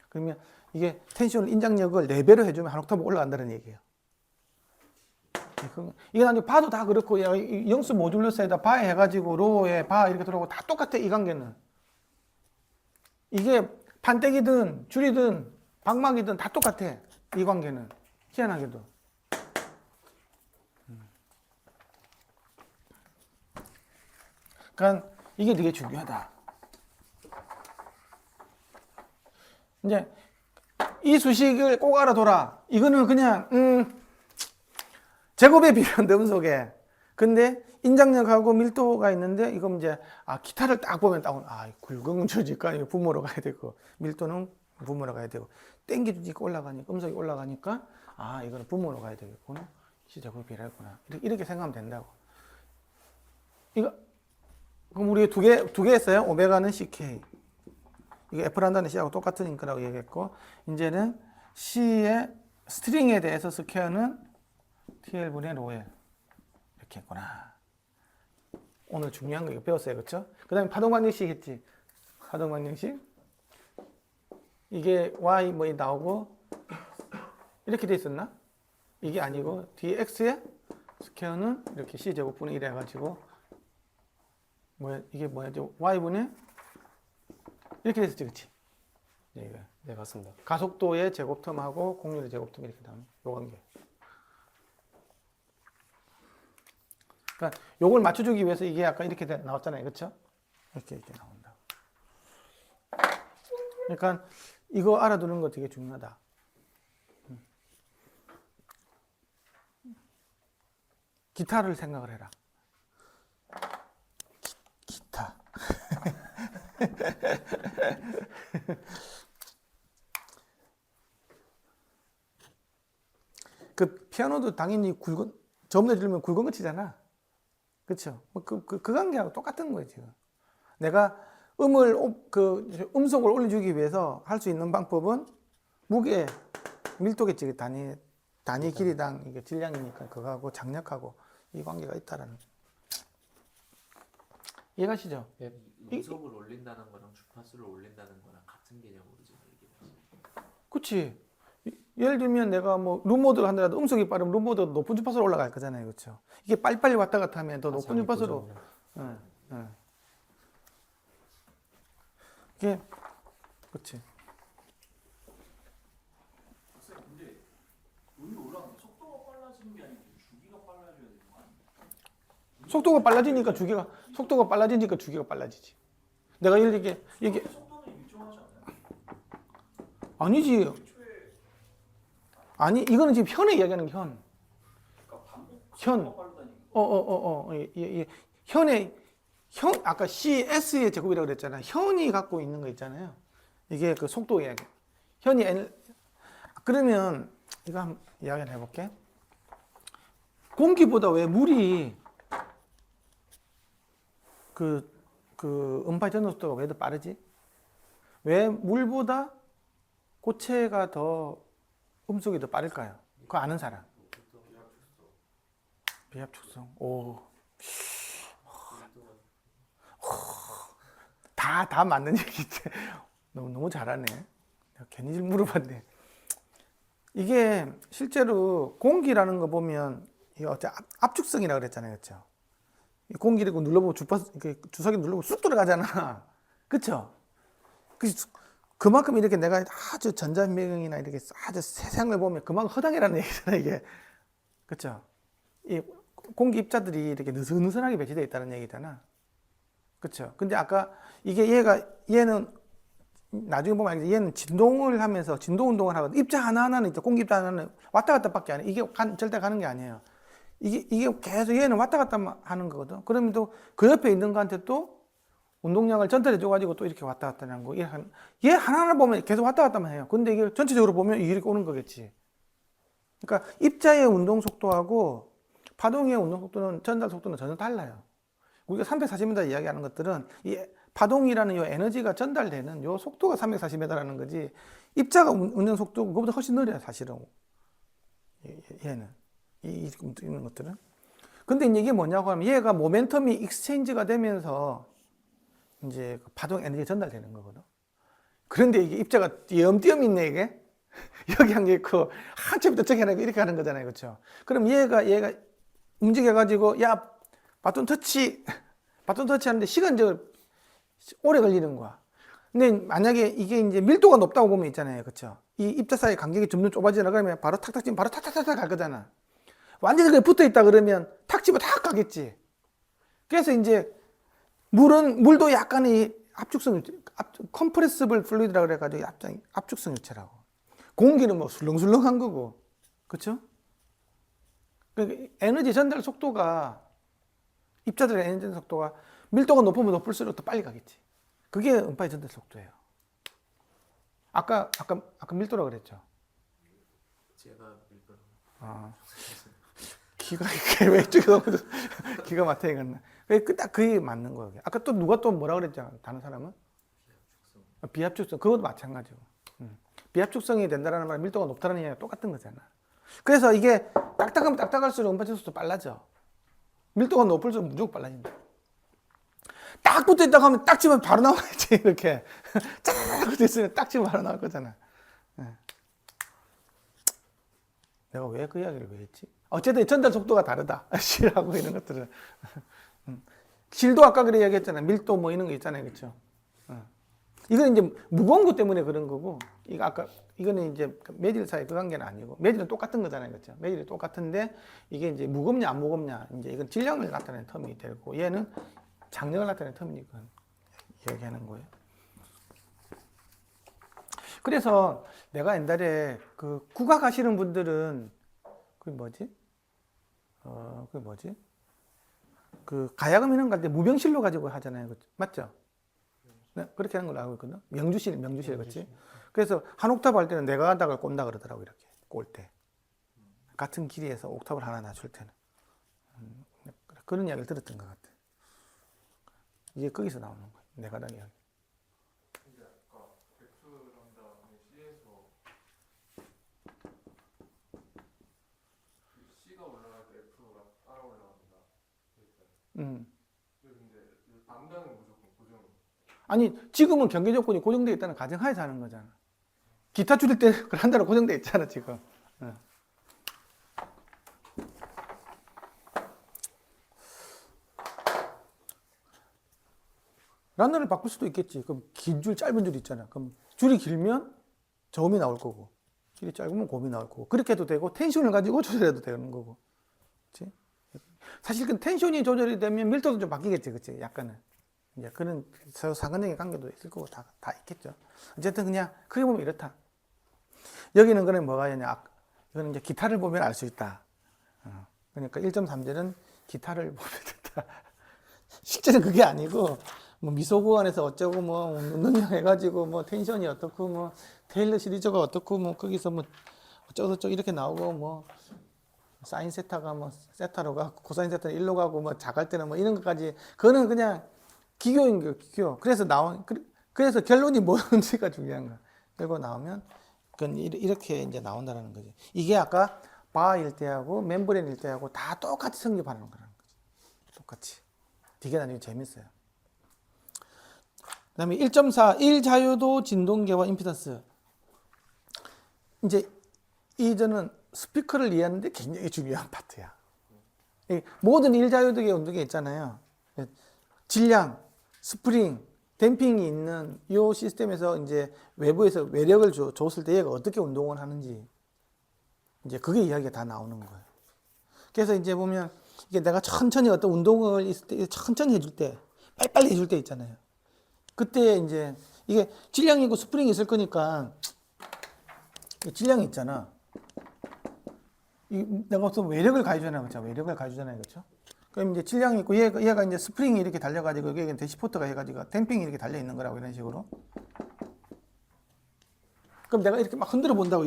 그러면 이게 텐션 인장력을 4배로 해주면 한 옥타브 올라간다는 얘기예요. 이게 나중에 바도 다 그렇고 영수 모듈러스에다 바에 해가지고 로에 바 이렇게 들어오고 다 똑같아. 이 관계는 이게 판때기든 줄이든 방막이든 다 똑같아. 이 관계는 희한하게도. 그러니까 이게 되게 중요하다. 이제 이 수식을 꼭 알아둬라. 이거는 그냥 제곱에 비례한데 음속에. 근데 인장력하고 밀도가 있는데 이건 이제 기타를 딱 보면 굵은 줄이니까 분모로 가야 되고 밀도는 분모로 가야 되고 땡겨주니까 올라가니까 음속이 올라가니까 이거는 분모로 가야 되겠구나. C제곱에 비례했구나. 이렇게 생각하면 된다고. 이거 그럼 우리 두 개 했어요. 오메가는 CK. 이거 F란다는 C하고 똑같은 거라고 얘기했고, 이제는 C의 스트링에 대해서 스퀘어는 TL분의 로에 이렇게 했구나. 오늘 중요한 거 이거 배웠어요. 그렇죠? 그 다음에 파동방정식 했지. 파동방정식. 이게 Y 뭐 나오고 이렇게 돼 있었나? 이게 아니고 dx의 스퀘어는 이렇게 C제곱분의 1 해가지고 이게 뭐야? Y분의 이렇게 됐었지, 그치? 네, 맞습니다. 가속도의 제곱텀하고 공률의 제곱텀 이렇게 나오는 요 관계. 그러니까 요걸 맞춰주기 위해서 이게 아까 이렇게 나왔잖아요, 그렇죠? 이렇게 나온다. 그러니까 이거 알아두는 거 되게 중요하다. 기타를 생각을 해라. 기타. 그 피아노도 당연히 저음 내주려면 굵은 거 치잖아. 그쵸? 그 관계하고 똑같은 거예요, 지금. 내가 음속을 올려주기 위해서 할 수 있는 방법은 무게, 밀도겠지. 단위 길이당 이게 질량이니까 그거하고 장력하고 이 관계가 있다라는. 이해가시죠? 예. 음속을 올린다는 거랑 주파수를 올린다는 거랑 같은 개념으로 지금 얘기를 하시는 거예요. 그치. 예를 들면 내가 뭐 룸모드를 한다라도 음속이 빠르면 룸모드 높은 주파수로 올라갈 거잖아요. 그렇죠? 이게 빨리빨리 왔다 갔다 하면 더 높은 주파수로. 예, 예. 이게 그렇지. 근데 눈이 올라가면 속도가 빨라지는 게 아니고 주기가 빨라져야 되는 거 아니에요? 속도가 빨라지니까 주기가 빨라지지. 내가 예를 들게 이게 속도는 일정하지 않아요? 아니지. 아니 이거는 지금 현에 이야기하는 게 현. 그러니까 반복 현. 속도가 빠르다니까. 예. 현의 현 아까 CS의 제곱이라고 그랬잖아. 현이 갖고 있는 거 있잖아요. 이게 그 속도 이야기. 현이 그러면 이거 한번 이야기를 해볼게. 공기보다 왜 물이 그 음파 전도 속도가 왜 더 빠르지? 왜 물보다 고체가 더 음속이 더 빠를까요? 그거 아는 사람? 비합축성. 오. 다 맞는 얘기지. 너무 잘하네. 내가 괜히 물어봤네. 이게 실제로 공기라는 거 보면 이게 어째 압축성이라고 그랬잖아요. 그렇죠? 공기를 눌러보고 주사기 눌러보고 쑥 들어가잖아. 그렇죠? 그만큼 이렇게 내가 아주 전자명이나 이렇게 아주 세상을 보면 그만큼 허당이라는 얘기잖아요. 이게. 그렇죠? 이 공기 입자들이 이렇게 느슨느슨하게 배치되어 있다는 얘기잖아. 그렇죠? 근데 아까 이게 얘는 나중에 보면 알겠지. 얘는 진동을 하면서 진동 운동을 하거든. 입자 하나하나는 있죠. 공기 입자 하나는 왔다 갔다밖에 안 해. 이게 절대 가는 게 아니에요. 이게 계속 얘는 왔다 갔다 하는 거거든. 그러면 또 그 옆에 있는 거한테 또 운동량을 전달해 줘가지고 또 이렇게 왔다 갔다 하는 거. 얘 하나하나 보면 계속 왔다 갔다만 해요. 근데 이게 전체적으로 보면 이렇게 오는 거겠지. 그러니까 입자의 운동 속도하고 파동의 운동 속도는 전달 속도는 전혀 달라요. 우리가 340m 이야기하는 것들은 이 파동이라는 이 에너지가 전달되는 이 속도가 340m라는 거지. 입자가 운동 속도가 그거보다 훨씬 느려요, 사실은. 얘는. 있는 것들은. 근데 이게 뭐냐고 하면 얘가 모멘텀이 익스체인지가 되면서 이제 파동 에너지 전달되는 거거든. 그런데 이게 입자가 띄엄띄엄 있네, 이게. 여기 한 게 있고, 한쪽부터 저기 하나 이렇게 하는 거잖아요. 그렇죠? 그럼 얘가 움직여가지고, 야, 바톤 터치 하는데 시간이 오래 걸리는 거야. 근데 만약에 이게 이제 밀도가 높다고 보면 있잖아요. 그렇죠? 이 입자 사이 간격이 점점 좁아지나 그러면 바로 탁탁 치면 바로 탁탁탁탁 갈 거잖아. 완전히 그게 붙어 있다 그러면 탁 치면 탁 가겠지. 그래서 이제 물도 약간의 압축성, 컴프레시블 플루이드라고 그래가지고 압축성 유체라고. 공기는 뭐 술렁술렁한 거고. 그렇죠? 그러니까 에너지 전달 속도가 입자들의 에너지 전달 속도가 밀도가 높으면 높을수록 더 빨리 가겠지. 그게 음파의 전달 속도예요. 아까 밀도라고 그랬죠. 제가 밀도로. 기가 왜 이쪽에 너무 기가 막히게 갔나. 딱 그게 맞는 거예요. 아까 또 누가 또 뭐라 그랬잖아. 다른 사람은? 비합축성. 그것도 마찬가지고. 비합축성이 된다는 말은 밀도가 높다는 얘기가 똑같은 거잖아. 그래서 이게 딱딱하면 딱딱할수록 음파 전달 속도 빨라져. 밀도가 높을수록 무조건 빨라진다. 딱 붙어 있다고 하면 딱 치면 바로 나와야지. 이렇게 쫙 붙어 있으면 딱 치면 바로 나올 거잖아. 내가 왜 그 이야기를 왜 했지? 어쨌든 전달 속도가 다르다. 실하고 이런 것들은. 실도 아까 그래 얘기했잖아. 밀도 뭐 이런 거 있잖아요. 그렇죠? 이건 이제 무거운 것 때문에 그런 거고, 이거는 이제 매질 사이 그 관계는 아니고, 매질은 똑같은 거잖아요. 그렇죠? 매질이 똑같은데, 이게 이제 무겁냐, 안 무겁냐, 이제 이건 질량을 나타내는 텀이 되고, 얘는 장력을 나타내는 텀이니까 이야기하는 거예요. 그래서 내가 옛날에 그 국악 하시는 분들은, 그 가야금 이런 거 할 때 무병실로 가지고 하잖아요. 맞죠? 네, 그렇게 하는 걸로 알고 있거든. 명주실 그렇지. 그래서 한 옥타브 할 때는 내가 가다가 꼰다 그러더라고. 이렇게 꼴 때. 같은 길이에서 옥타브를 하나 낮출 때는. 그런 이야기를 들었던 것 같아. 이게 거기서 나오는 거야. 내가 다 이야기. 근데 아까 F 람다의 C에서 C가 올라갈 때 F가 따라 올라간다. 근데 람다는 무조건 고정. 아니 지금은 경계 조건이 고정되어 있다는 가정하에서 하는 거잖아. 기타 줄일 때 그걸 한다로 고정돼 있잖아 지금. 어. 란너를 바꿀 수도 있겠지. 그럼 긴 줄, 짧은 줄 있잖아. 그럼 줄이 길면 저음이 나올 거고, 줄이 짧으면 고음이 나올 거고. 그렇게 해도 되고, 텐션을 가지고 조절해도 되는 거고. 그치? 사실 그 텐션이 조절이 되면 밀도도 좀 바뀌겠지, 그치? 약간은. 이제 그런 서로 상관적인 관계도 있을 거고, 다 있겠죠. 어쨌든 그냥, 크게 보면 이렇다. 여기는 그냥 뭐가 있냐. 이거는 이제 기타를 보면 알 수 있다. 그러니까 1.3절은 기타를 보면 된다. 실제는 그게 아니고, 뭐 미소 구간에서 어쩌고 뭐 능력 해가지고 뭐 텐션이 어떻고 뭐 테일러 시리즈가 어떻고 뭐 거기서 뭐 어쩌고저쩌고 이렇게 나오고 뭐 사인 세타가 뭐 세타로 가고 코사인 세타는 1로 가고 뭐 작을 때는 뭐 이런 것까지 그거는 그냥 기교인 거예요, 기교. 그래서 결론이 뭐였는지가 중요한 거야. 결국 나오면 그건 이렇게 이제 나온다는 거지. 이게 아까 바일 때하고 멤브레인일 때하고 다 똑같이 성립하는 거라는 거지. 똑같이. 되게 나중에 재밌어요. 그 다음에 1.4 1자유도 진동계와 임피던스. 이제 이전은 스피커를 이해하는데 굉장히 중요한 파트야. 모든 1자유도계 운동계 있잖아요. 질량, 스프링, 댐핑이 있는 이 시스템에서 이제 외부에서 외력을 줬을 때 얘가 어떻게 운동을 하는지 이제 그게 이야기가 다 나오는 거예요. 그래서 이제 보면 이게 내가 천천히 어떤 운동을 있을 때 천천히 해줄 때 빨리빨리 해줄 때 있잖아요. 그때 이제 이게 질량이고 스프링이 있을 거니까 질량이 있잖아. 내가 어떤 외력을 가해주잖아요. 그렇죠? 외력을 가해주잖아요. 그렇죠? 그럼 이제 질량이 있고 얘가 이제 스프링이 이렇게 달려가지고 여기에 대시포터가 해가지고 댐핑이 이렇게 달려 있는 거라고 이런 식으로. 그럼 내가 이렇게 막 흔들어 본다고.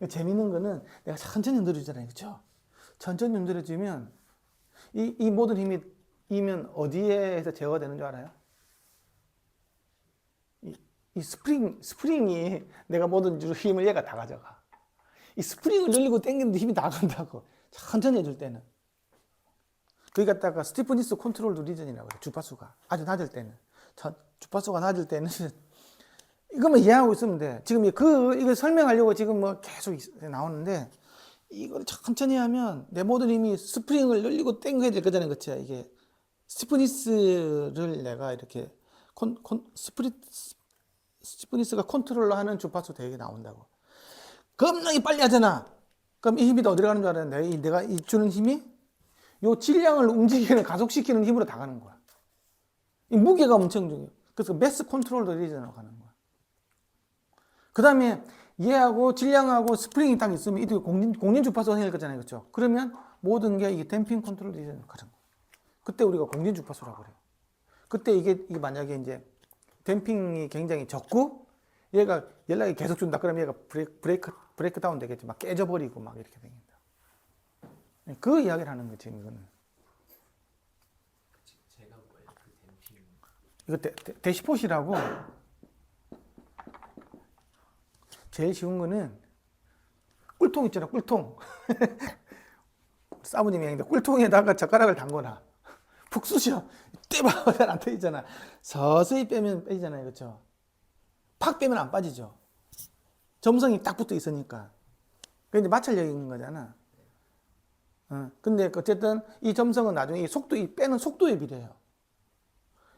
재밌는 거는 내가 천천히 흔들어주잖아요. 그렇죠? 천천히 흔들어주면 이 모든 힘이 이면 어디에서 제어가 되는 줄 알아요? 이 스프링이 내가 모든 힘을 얘가 다 가져가. 이 스프링을 늘리고 당기는데 힘이 나간다고. 천천히 해줄 때는. 그게 갖다가 스티프니스 컨트롤 리전이라고 그래. 주파수가. 아주 낮을 때는. 주파수가 낮을 때는 이것만 이해하고 있으면 돼. 지금 이걸 설명하려고 지금 뭐 계속 나오는데 이걸 천천히 하면 내 모든 힘이 스프링을 늘리고 당겨야 될 거잖아요. 그치? 이게 스티프니스를 내가 이렇게 스티프니스가 컨트롤로 하는 주파수 되게 나온다고. 겁나게 빨리 하잖아. 그럼 이 힘이 다 어디로 가는 줄 알아요? 내가 주는 힘이 요 질량을 움직이는 가속시키는 힘으로 다 가는 거야. 이 무게가 엄청 중요해. 그래서 매스 컨트롤 리전으로 가는 거야. 그 다음에 얘하고 질량하고 스프링이 딱 있으면 이들 공린 주파수가 생길 거잖아요. 그렇죠? 그러면 모든 게 이게 댐핑 컨트롤 리전으로 가는 거야. 그때 우리가 공진 주파수라고 그래요. 그때 이게 만약에 이제 댐핑이 굉장히 적고 얘가 연락이 계속 준다. 그러면 얘가 브레이크 다운 되겠지. 막 깨져버리고 막 이렇게 됩니다. 그 이야기를 하는 거지, 이거는. 제가 뭐예요? 그 댐핑. 이거 대시폿이라고. 제일 쉬운 거는 꿀통 있잖아, 꿀통. 사모님이 했는데 꿀통에다가 젓가락을 담거나 푹 쑤셔. 떼봐. 잘 안 터지잖아. 서서히 빼면 빼지잖아요. 그렇죠? 팍 빼면 안 빠지죠. 점성이 딱 붙어 있으니까. 그게 마찰력이 있는 거잖아. 근데 어쨌든 이 점성은 나중에 이 빼는 속도에 비례해요.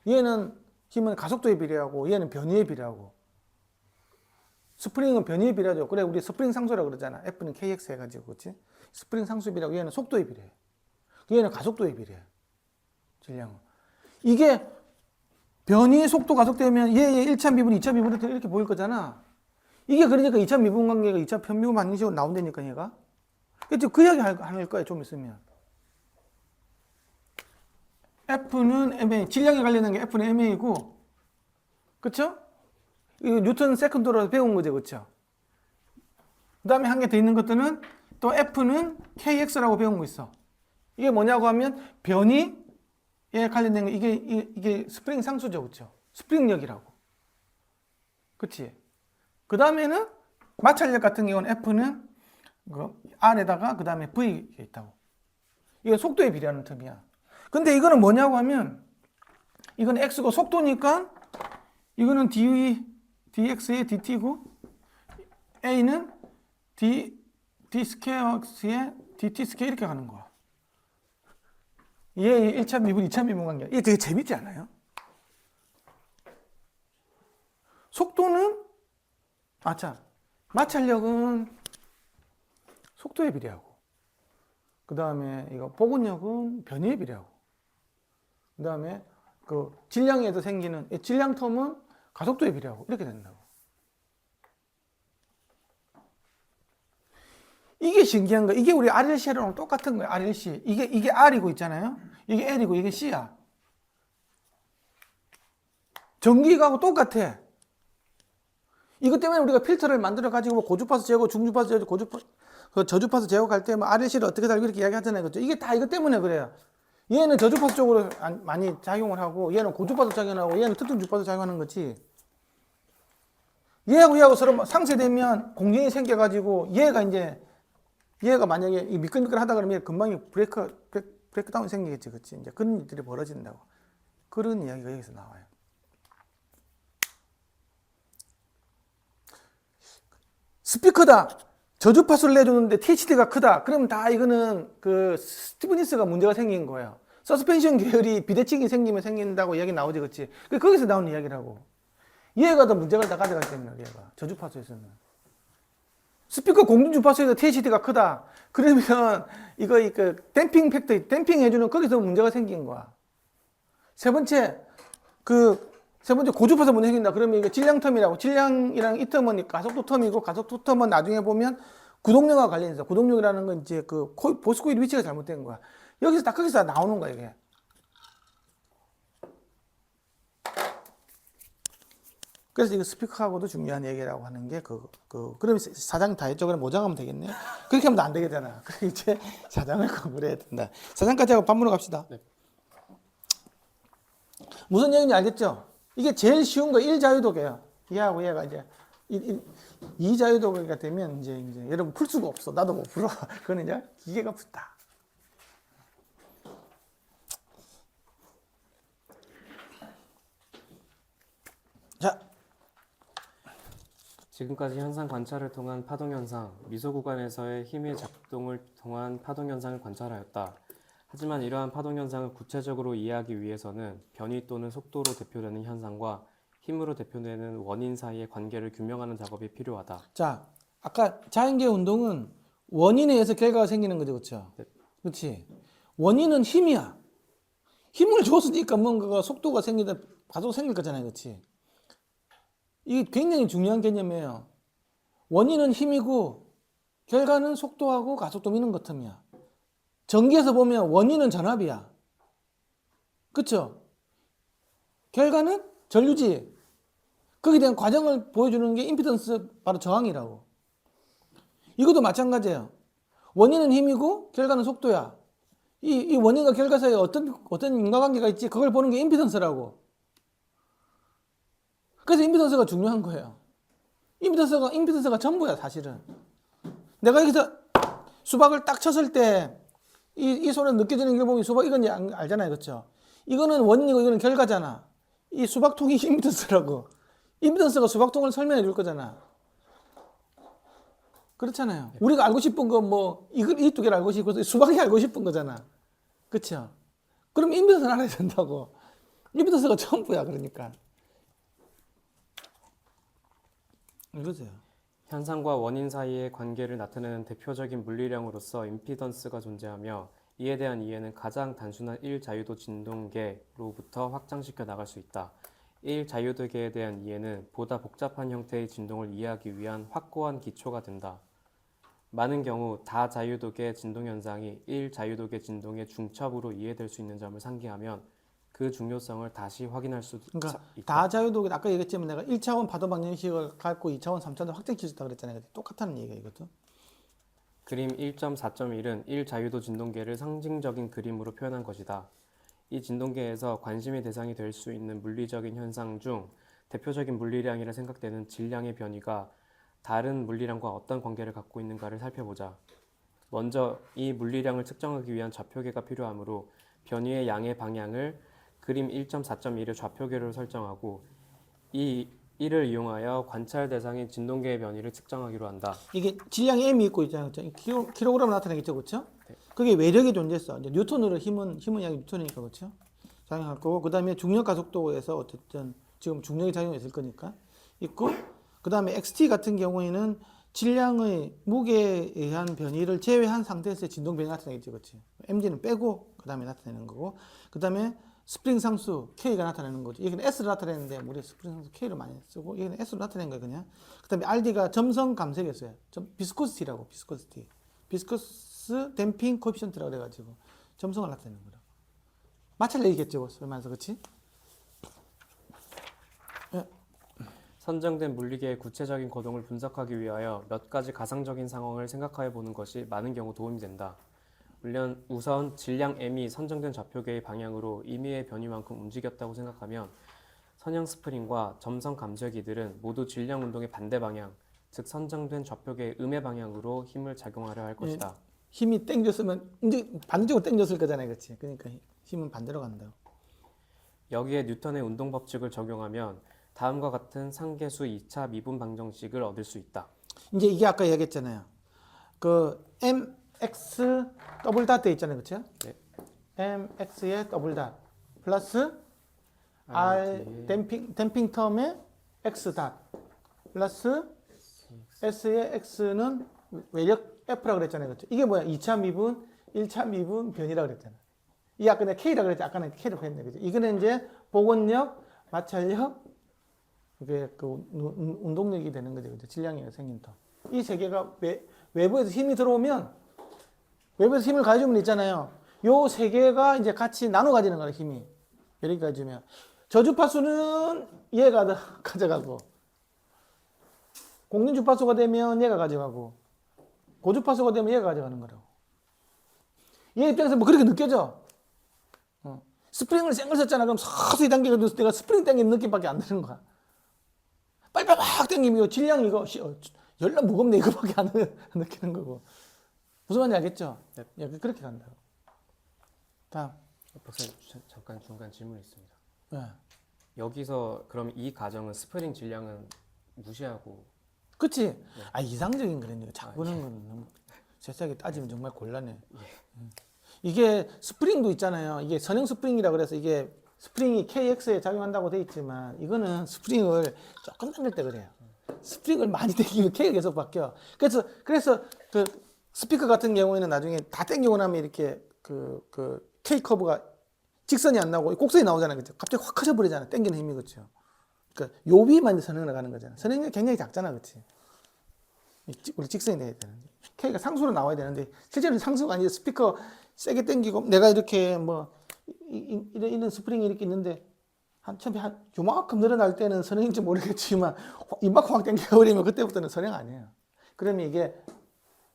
얘는 힘은 가속도에 비례하고 얘는 변위에 비례하고. 스프링은 변위에 비례하죠. 그래 우리 스프링 상수라고 그러잖아. F는 KX 해가지고. 그렇지? 스프링 상수에 비례하고 얘는 속도에 비례해. 얘는 가속도에 비례해. 질량은. 이게 변이 속도 가속되면 얘의 1차 미분, 2차 미분 이렇게 보일 거잖아. 이게 그러니까 2차 미분 관계가 2차 편미분 방식으로 나온다니까 얘가. 그 이야기 할 거야 좀 있으면. F는 MA, 질량에 관련된 게 F는 MA고, 그쵸? 이거 뉴턴 세컨드로 배운 거죠, 그쵸? 그 다음에 한 개 더 있는 것들은 또 F는 KX라고 배운 거 있어. 이게 뭐냐고 하면 변이에 관련된 거, 이게 스프링 상수죠, 그쵸? 스프링력이라고. 그치? 그 다음에는 마찰력 같은 경우는 F는 R에다가 그 다음에 V가 있다고. 이건 속도에 비례하는 텀이야. 근데 이거는 뭐냐고 하면 이건 X고 속도니까 이거는 dx의 dt고 A는 D 스퀘어 X에 DT 스퀘어 이렇게 가는 거야. 얘 1차 미분, 2차 미분 관계. 이게 되게 재밌지 않아요? 속도는 마찰력은 속도에 비례하고, 그 다음에 이거 복원력은 변위에 비례하고, 그 다음에 그 질량에서 생기는 이 질량 텀은 가속도에 비례하고 이렇게 된다고. 이게 신기한 거. 이게 우리 RLC랑 똑같은 거예요. RLC. 이게 R이고 있잖아요. 이게 L이고 이게 C야. 전기가하고 똑같아. 이것 때문에 우리가 필터를 만들어 가지고 고주파수 제거, 중주파수 제거, 저주파수 제거할 때 RLC를 어떻게 달고 이렇게 이야기하잖아요. 그렇죠? 이게 다 이것 때문에 그래요. 얘는 저주파수 쪽으로 많이 작용을 하고, 얘는 고주파수 작용하고, 얘는 특정 주파수 작용하는 거지. 얘하고 서로 상쇄되면 공정이 생겨가지고, 얘가 만약에 미끌미끌 하다 그러면 금방 브레이크다운이 생기겠지. 그치? 이제 그런 일들이 벌어진다고. 그런 이야기가 여기서 나와요. 스피커다. 저주파수를 내주는데 THD가 크다. 그러면 다 이거는 그 스티브니스가 문제가 생긴 거예요. 서스펜션 계열이 비대칭이 생기면 생긴다고 이야기 나오지, 그치? 거기서 나오는 이야기라고. 얘가 더 문제가 다 가져가기 때문에, 얘가. 저주파수에서는. 스피커 공중 주파수에서 THD가 크다. 그러면 이거 댐핑 팩터, 댐핑 해주는 거기서 문제가 생긴 거야. 세 번째 고주파수 문제 생긴다. 그러면 이거 질량 텀이라고. 질량이랑 이 텀은 가속도 텀이고, 가속도 텀은 나중에 보면 구동력과 관련해서, 구동력이라는 건 이제 그 보스코일 위치가 잘못된 거야. 여기서 딱 거기서 나오는 거야, 이게. 그래서 이거 스피커하고도 중요한 얘기라고 하는 게 그러면 사장 다 했죠. 그럼 모장하면 되겠네. 그렇게 하면 안 되겠잖아. 그래 이제 사장을 공부를 해야 된다. 사장까지 하고 밥 먹으러 갑시다. 네. 무슨 얘기인지 알겠죠? 이게 제일 쉬운 거 1자유도계예요. 얘하고 얘가 이제 2자유도계가 되면 이제 여러분 풀 수가 없어. 나도 못 풀어. 그거는 이제 기계가 푼다. 자. 지금까지 현상 관찰을 통한 파동 현상, 미소 구간에서의 힘의 작동을 통한 파동 현상을 관찰하였다. 하지만 이러한 파동 현상을 구체적으로 이해하기 위해서는 변위 또는 속도로 대표되는 현상과 힘으로 대표되는 원인 사이의 관계를 규명하는 작업이 필요하다. 자, 아까 자연계 운동은 원인에 의해서 결과가 생기는 거죠, 그렇죠? 네. 그렇지. 원인은 힘이야. 힘을 줬으니까 뭔가가 속도가 생기다, 가속 생길 거잖아요, 그렇지? 이게 굉장히 중요한 개념이에요. 원인은 힘이고 결과는 속도하고 가속도 미는 것 틈이야. 전기에서 보면 원인은 전압이야. 그렇죠? 결과는 전류지. 거기에 대한 과정을 보여주는 게 임피던스, 바로 저항이라고. 이것도 마찬가지예요. 원인은 힘이고 결과는 속도야. 이 원인과 결과 사이에 어떤 인과관계가 있지? 그걸 보는 게 임피던스라고. 그래서 임피던스가 중요한 거예요. 임피던스가 전부야, 사실은. 내가 여기서 수박을 딱 쳤을 때 이 소리가 느껴지는 걸 보면 수박 이건지 알잖아요, 그렇죠? 이거는 원인이고 이거는 결과잖아. 이 수박통이 임피던스라고. 임피던스가 수박통을 설명해 줄 거잖아. 그렇잖아요. 우리가 알고 싶은 건 이 두 개를 알고 싶고 수박이 알고 싶은 거잖아. 그렇죠? 그럼 임피던스는 알아야 된다고. 임피던스가 전부야, 그러니까. 이거세요. 현상과 원인 사이의 관계를 나타내는 대표적인 물리량으로서 임피던스가 존재하며 이에 대한 이해는 가장 단순한 1자유도 진동계로부터 확장시켜 나갈 수 있다. 1자유도계에 대한 이해는 보다 복잡한 형태의 진동을 이해하기 위한 확고한 기초가 된다. 많은 경우 다자유도계 진동현상이 1자유도계 진동의 중첩으로 이해될 수 있는 점을 상기하면 그 중요성을 다시 확인할 수 그러니까 있다. 다자유도계, 아까 얘기했지만 내가 1차원 파도 방정식을 갖고 2차원, 3차원 확장시켰다 그랬잖아요. 똑같다는 얘기가 이거든. 그림 1.4.1은 1자유도 진동계를 상징적인 그림으로 표현한 것이다. 이 진동계에서 관심의 대상이 될 수 있는 물리적인 현상 중 대표적인 물리량이라 생각되는 질량의 변이가 다른 물리량과 어떤 관계를 갖고 있는가를 살펴보자. 먼저 이 물리량을 측정하기 위한 좌표계가 필요하므로 변이의 양의 방향을 그림 1.4.1의 좌표계로 설정하고 이 이를 이용하여 관찰 대상인 진동계의 변이를 측정하기로 한다. 이게 질량이 m이 있고 있잖아요. 그렇죠? 킬로그램 나타내겠죠, 그렇죠? 네. 그게 외력이 존재했어. 이제 뉴턴으로 힘은 약이 뉴턴이니까 그렇죠? 작용할 거고 그다음에 중력 가속도에서 어쨌든 지금 중력이 작용했을 거니까 있고 그다음에 xt 같은 경우에는 질량의 무게에 의한 변이를 제외한 상태에서 진동 변이 나타내겠죠, 그렇지? mg는 빼고 그다음에 나타내는 거고 그다음에 스프링 상수 K가 나타내는 거죠. 여기는 S를 나타내는데 우리 스프링 상수 K를 많이 쓰고 여기는 S로 나타낸 거예요, 그냥. 그다음에 RD가 점성 감색이었어요. 비스코시티라고 비스코시티. 비스코스 댐핑 코에피션트라고 그래가지고 점성을 나타내는 거라고. 마찰 얘기겠죠, 설명서 그렇지? 선정된 물리계의 구체적인 거동을 분석하기 위하여 몇 가지 가상적인 상황을 생각하여 보는 것이 많은 경우 도움이 된다. 물론 우선 질량 m이 선정된 좌표계의 방향으로 임의의 변이만큼 움직였다고 생각하면 선형 스프링과 점성 감쇄기들은 모두 질량 운동의 반대 방향, 즉 선정된 좌표계의 음의 방향으로 힘을 작용하려 할 것이다. 힘이 땡겼으면 이제 반대쪽으로 땡겼을 거잖아요, 그렇지? 그러니까 힘은 반대로 간다. 여기에 뉴턴의 운동 법칙을 적용하면 다음과 같은 상계수 2차 미분 방정식을 얻을 수 있다. 이제 이게 아까 얘기했잖아요. 그 mx 더블 닷 돼 있잖아요, 그렇죠? 네. mx의 더블 닷 플러스 r 댐핑 텀의 x 닷 플러스 s의 x는 외력 f라고 그랬잖아요, 그렇죠? 이게 뭐야? 2차 미분, 1차 미분 변이라고 그랬잖아. 이 아까 내가 k라고 그랬지. 아까는 k라고 했네, 그죠? 이거는 이제 복원력, 마찰력, 이게 그 운동력이 되는 거죠, 그죠? 질량이 생긴 터. 이 세 개가 외부에서 힘이 들어오면 외부에서 힘을 가져주면 있잖아요. 요 세 개가 이제 같이 나눠 가지는 거예요, 힘이. 이렇게 가지면 저주파수는 얘가 가져가고 공린 주파수가 되면 얘가 가져가고 고주파수가 되면 얘가 가져가는 거라고. 얘 입장에서 뭐 그렇게 느껴져. 스프링을 센 걸 썼잖아. 그럼 서서히 당기거든. 내가 스프링 당기는 느낌밖에 안 드는 거야. 빨리빨리 막 당기면 질량 이거 열나 무겁네 이거밖에 안 느끼는 거고. 무슨 말인지 알겠죠? 네. 예, 그렇게 간다고. 다음. 박사님 잠깐 중간 질문이 있습니다. 예. 여기서 그럼 이 가정은 스프링 질량은 무시하고 그치? 아, 이상적인 그러니까 자꾸는 건 너무 세세하게 따지면 정말 곤란해. 이게 스프링도 있잖아요. 이게 선형 스프링이라 그래서 이게 스프링이 KX에 작용한다고 돼 있지만 이거는 스프링을 조금 당길 때 그래요. 스프링을 많이 당기면 K가 계속 바뀌어. 그래서 그 스피커 같은 경우에는 나중에 다 당기고 나면 이렇게 그 K 커브가 직선이 안 나오고 곡선이 나오잖아요. 그죠? 갑자기 확 커져 버리잖아. 당기는 힘이 그렇죠. 그러니까 요 위만 이제 선형을 가는 거잖아. 선형이 굉장히 작잖아, 그렇지? 우리 직선이 돼야 되는데 K가 상수로 나와야 되는데 실제로는 상수가 아니라 스피커 세게 당기고 내가 이렇게 뭐 이런 스프링이 이렇게 있는데 처음에 한 요만큼 늘어날 때는 선형인지 모르겠지만 이만큼 확 당겨버리면 그때부터는 선형 아니에요. 그러면 이게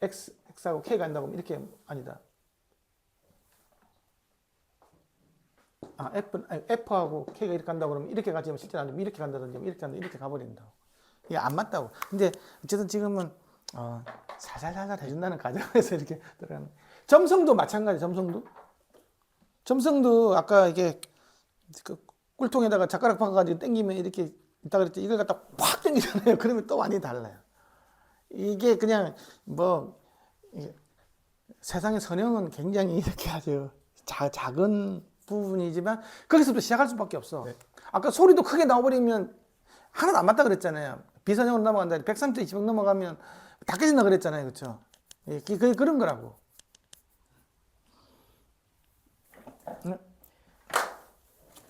X하고 K가 간다고 하면 이렇게 아니다. F하고 K가 이렇게 간다고 그러면 이렇게 가지면 실제로 안 되면 이렇게 간다든지 이렇게 간다 이렇게 가버린다고. 이게 안 맞다고. 근데 어쨌든 지금은 살살살살 해준다는 가정에서 이렇게 들어가는. 점성도 마찬가지. 점성도 아까 이게 그 꿀통에다가 젓가락 박아가지고 당기면 이렇게 있다 그랬지. 이걸 갖다 확 당기잖아요. 그러면 또 완전히 달라요. 이게 그냥 뭐 세상의 선형은 굉장히 이렇게 아주 작은 부분이지만 거기서부터 시작할 수밖에 없어. 네. 아까 소리도 크게 나와버리면 하나도 안 맞다 그랬잖아요. 비선형으로 넘어간다. 130, 20 넘어가면 다 깨진다 그랬잖아요. 그렇죠? 그런 거라고.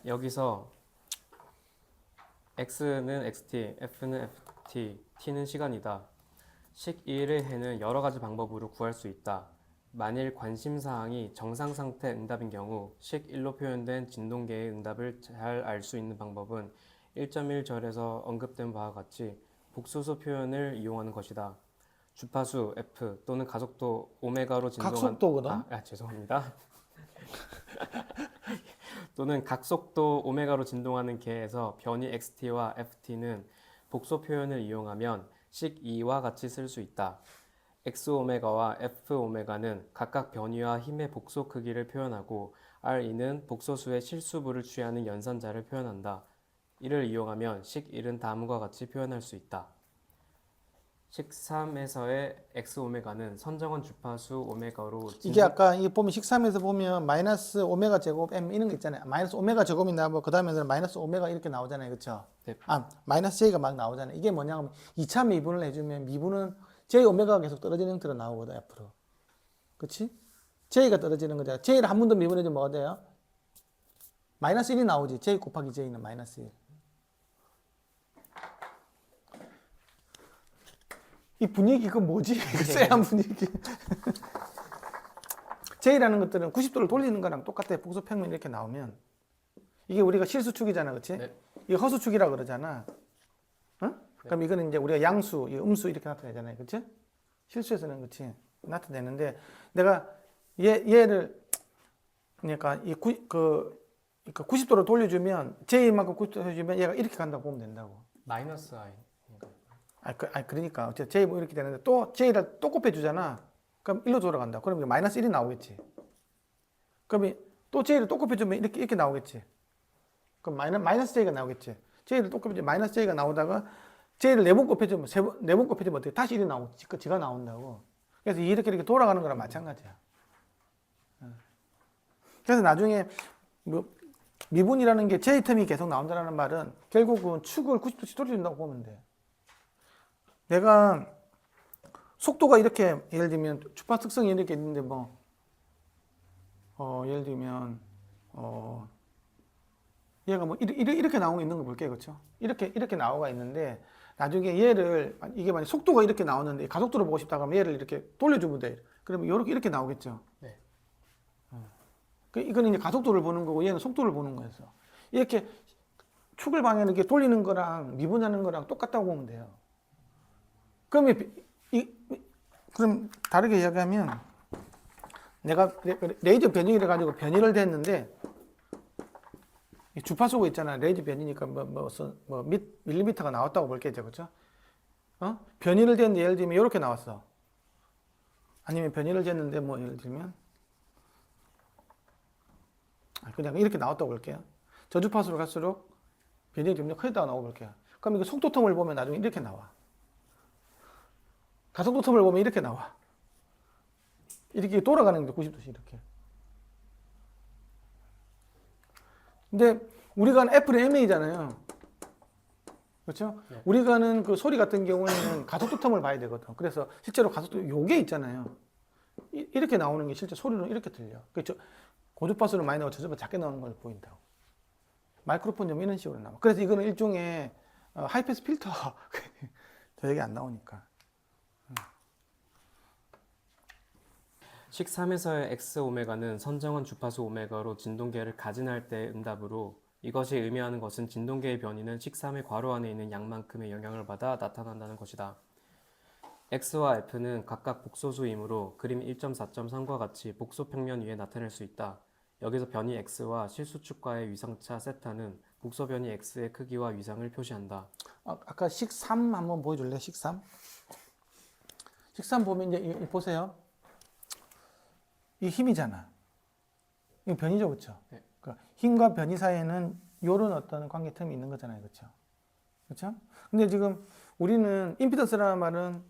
여기서 X는 XT, F는 FT, T는 시간이다. 식 1의 해는 여러 가지 방법으로 구할 수 있다. 만일 관심사항이 정상상태 응답인 경우 식 1로 표현된 진동계의 응답을 잘 알 수 있는 방법은 1.1절에서 언급된 바와 같이 복소수 표현을 이용하는 것이다. 주파수 F 또는 가속도 오메가로 진동한 각속도거든. 죄송합니다. 또는 각속도 오메가로 진동하는 계에서 변이 XT와 FT는 복소 표현을 이용하면 식 2와 같이 쓸 수 있다. X오메가와 F오메가는 각각 변이와 힘의 복소 크기를 표현하고 R2는 복소수의 실수부를 취하는 연산자를 표현한다. 이를 이용하면 식 1은 다음과 같이 표현할 수 있다. 식 3에서의 x 오메가는 선정원 주파수 오메가로 이게 아까 이 보면 식삼에서 보면 마이너스 오메가 제곱 m 이런 거 있잖아요. 마이너스 오메가 제곱이 나오고 그 다음에는 마이너스 오메가 이렇게 나오잖아요. 그렇죠? 네. 마이너스 j가 막 나오잖아요. 이게 뭐냐면 2차 미분을 해주면 미분은 j 오메가가 계속 떨어지는 형태로 나오거든 앞으로. 그렇지? j가 떨어지는 거잖아. j를 한 번 더 미분해주면 뭐가 돼요? 마이너스 1이 나오지. j 곱하기 j는 마이너스 1. 이 분위기 그 뭐지? 그 쎄한 분위기. J라는 것들은 90도를 돌리는 거랑 똑같아. 복소평면 이렇게 나오면 이게 우리가 실수축이잖아, 그렇지? 네. 이거 허수축이라 그러잖아. 어? 그럼 이거는 이제 우리가 양수, 음수 이렇게 나타내잖아요, 그렇지? 실수에서는 그렇지 나타내는데 내가 얘를 그러니까 그러니까 90도로 돌려주면 J만큼 90도 해주면 얘가 이렇게 간다고 보면 된다고. 마이너스 i. 그러니까 어쨌든 J 뭐 이렇게 되는데 또 J를 또 곱해주잖아. 그럼 1로 돌아간다. 그럼 이게 마이너스 1이 나오겠지. 그럼 또 J를 또 곱해주면 이렇게 나오겠지. 그럼 마이너스 J가 나오겠지. J를 또 곱해주면 마이너스 J가 나오다가 J를 4번 곱해주면 4번 곱해주면 어떻게 다시 1이 나오지. 지가 나온다고. 그래서 이렇게 돌아가는 거랑 마찬가지야. 그래서 나중에 뭐 미분이라는 게 J 텀이 계속 나온다는 말은 결국은 축을 90도씩 돌려준다고 보면 돼. 내가 속도가 이렇게 예를 들면 주파 특성이 이렇게 있는데 뭐 예를 들면 얘가 뭐 이렇게 나오고 있는 거 볼게요, 그렇죠? 이렇게 나오가 있는데 나중에 얘를 이게 만약 속도가 이렇게 나오는데 가속도로 보고 싶다 그러면 얘를 이렇게 돌려주면 돼. 그러면 이렇게 나오겠죠. 네. 이거는 이제 가속도를 보는 거고 얘는 속도를 보는 거였어. 이렇게 축을 방향을 이렇게 돌리는 거랑 미분하는 거랑 똑같다고 보면 돼요. 그럼 다르게 이야기하면 내가 레이저 변이를 가지고 변이를 됐는데 주파수가 있잖아. 레이저 변이니까 밀리미터가 나왔다고 볼게요, 그렇죠? 변이를 됐는데 예를 들면 이렇게 나왔어. 아니면 변이를 됐는데 뭐 예를 들면 그냥 이렇게 나왔다고 볼게요. 저주파수로 갈수록 변이가 점점 커졌다고 나오고 볼게요. 그럼 이거 속도 텀을 보면 나중에 이렇게 나와. 가속도 텀을 보면 이렇게 나와. 이렇게 돌아가는 게 90도씩 이렇게. 근데 우리가 하는 F는 MA잖아요. 그렇죠? 네. 우리가 하는 그 소리 같은 경우에는 가속도 텀을 봐야 되거든. 그래서 실제로 가속도 요게 있잖아요. 이렇게 나오는 게 실제 소리는 이렇게 들려. 그렇죠? 고주파수는 많이 나오고 저주파 작게 나오는 걸 보인다고. 마이크로폰 좀 이런 식으로 나와. 그래서 이거는 일종의 하이패스 필터. 저 얘기 안 나오니까. 식 3에서의 x 오메가는 선정원 주파수 오메가로 진동계를 가진할 때의 응답으로 이것이 의미하는 것은 진동계의 변이는 식 3의 괄호 안에 있는 양만큼의 영향을 받아 나타난다는 것이다. x와 f는 각각 복소수이므로 그림 1.4.3과 같이 복소평면 위에 나타낼 수 있다. 여기서 변이 x와 실수축과의 위상차 세타는 복소 변이 x의 크기와 위상을 표시한다. 아까 식 3 한번 보여줄래? 식 3. 식 3 보면 이제 보세요. 이 힘이잖아. 이거 변이죠, 그렇죠? 네. 그러니까 힘과 변이 사이에는 이런 어떤 관계 텀이 있는 거잖아요, 그렇죠? 그렇죠? 근데 지금 우리는 임피던스라는 말은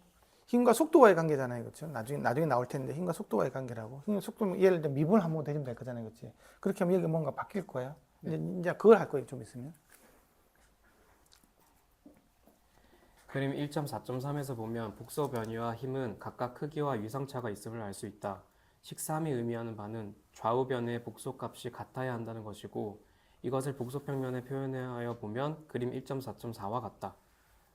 힘과 속도와의 관계잖아요, 그렇죠? 나중에 나올 텐데 힘과 속도와의 관계라고. 힘과 속도 예를 들어 미분을 한번 해주면 될 거잖아요, 그렇지? 그렇게 하면 여기 뭔가 바뀔 거예요. 이제 그걸 할 거예요, 좀 있으면. 그림 1.4.3에서 보면 복소 변이와 힘은 각각 크기와 위상차가 있음을 알 수 있다. 식 3이 의미하는 바는 좌우 변의 복소값이 같아야 한다는 것이고 이것을 복소평면에 표현하여 보면 그림 1.4.4와 같다.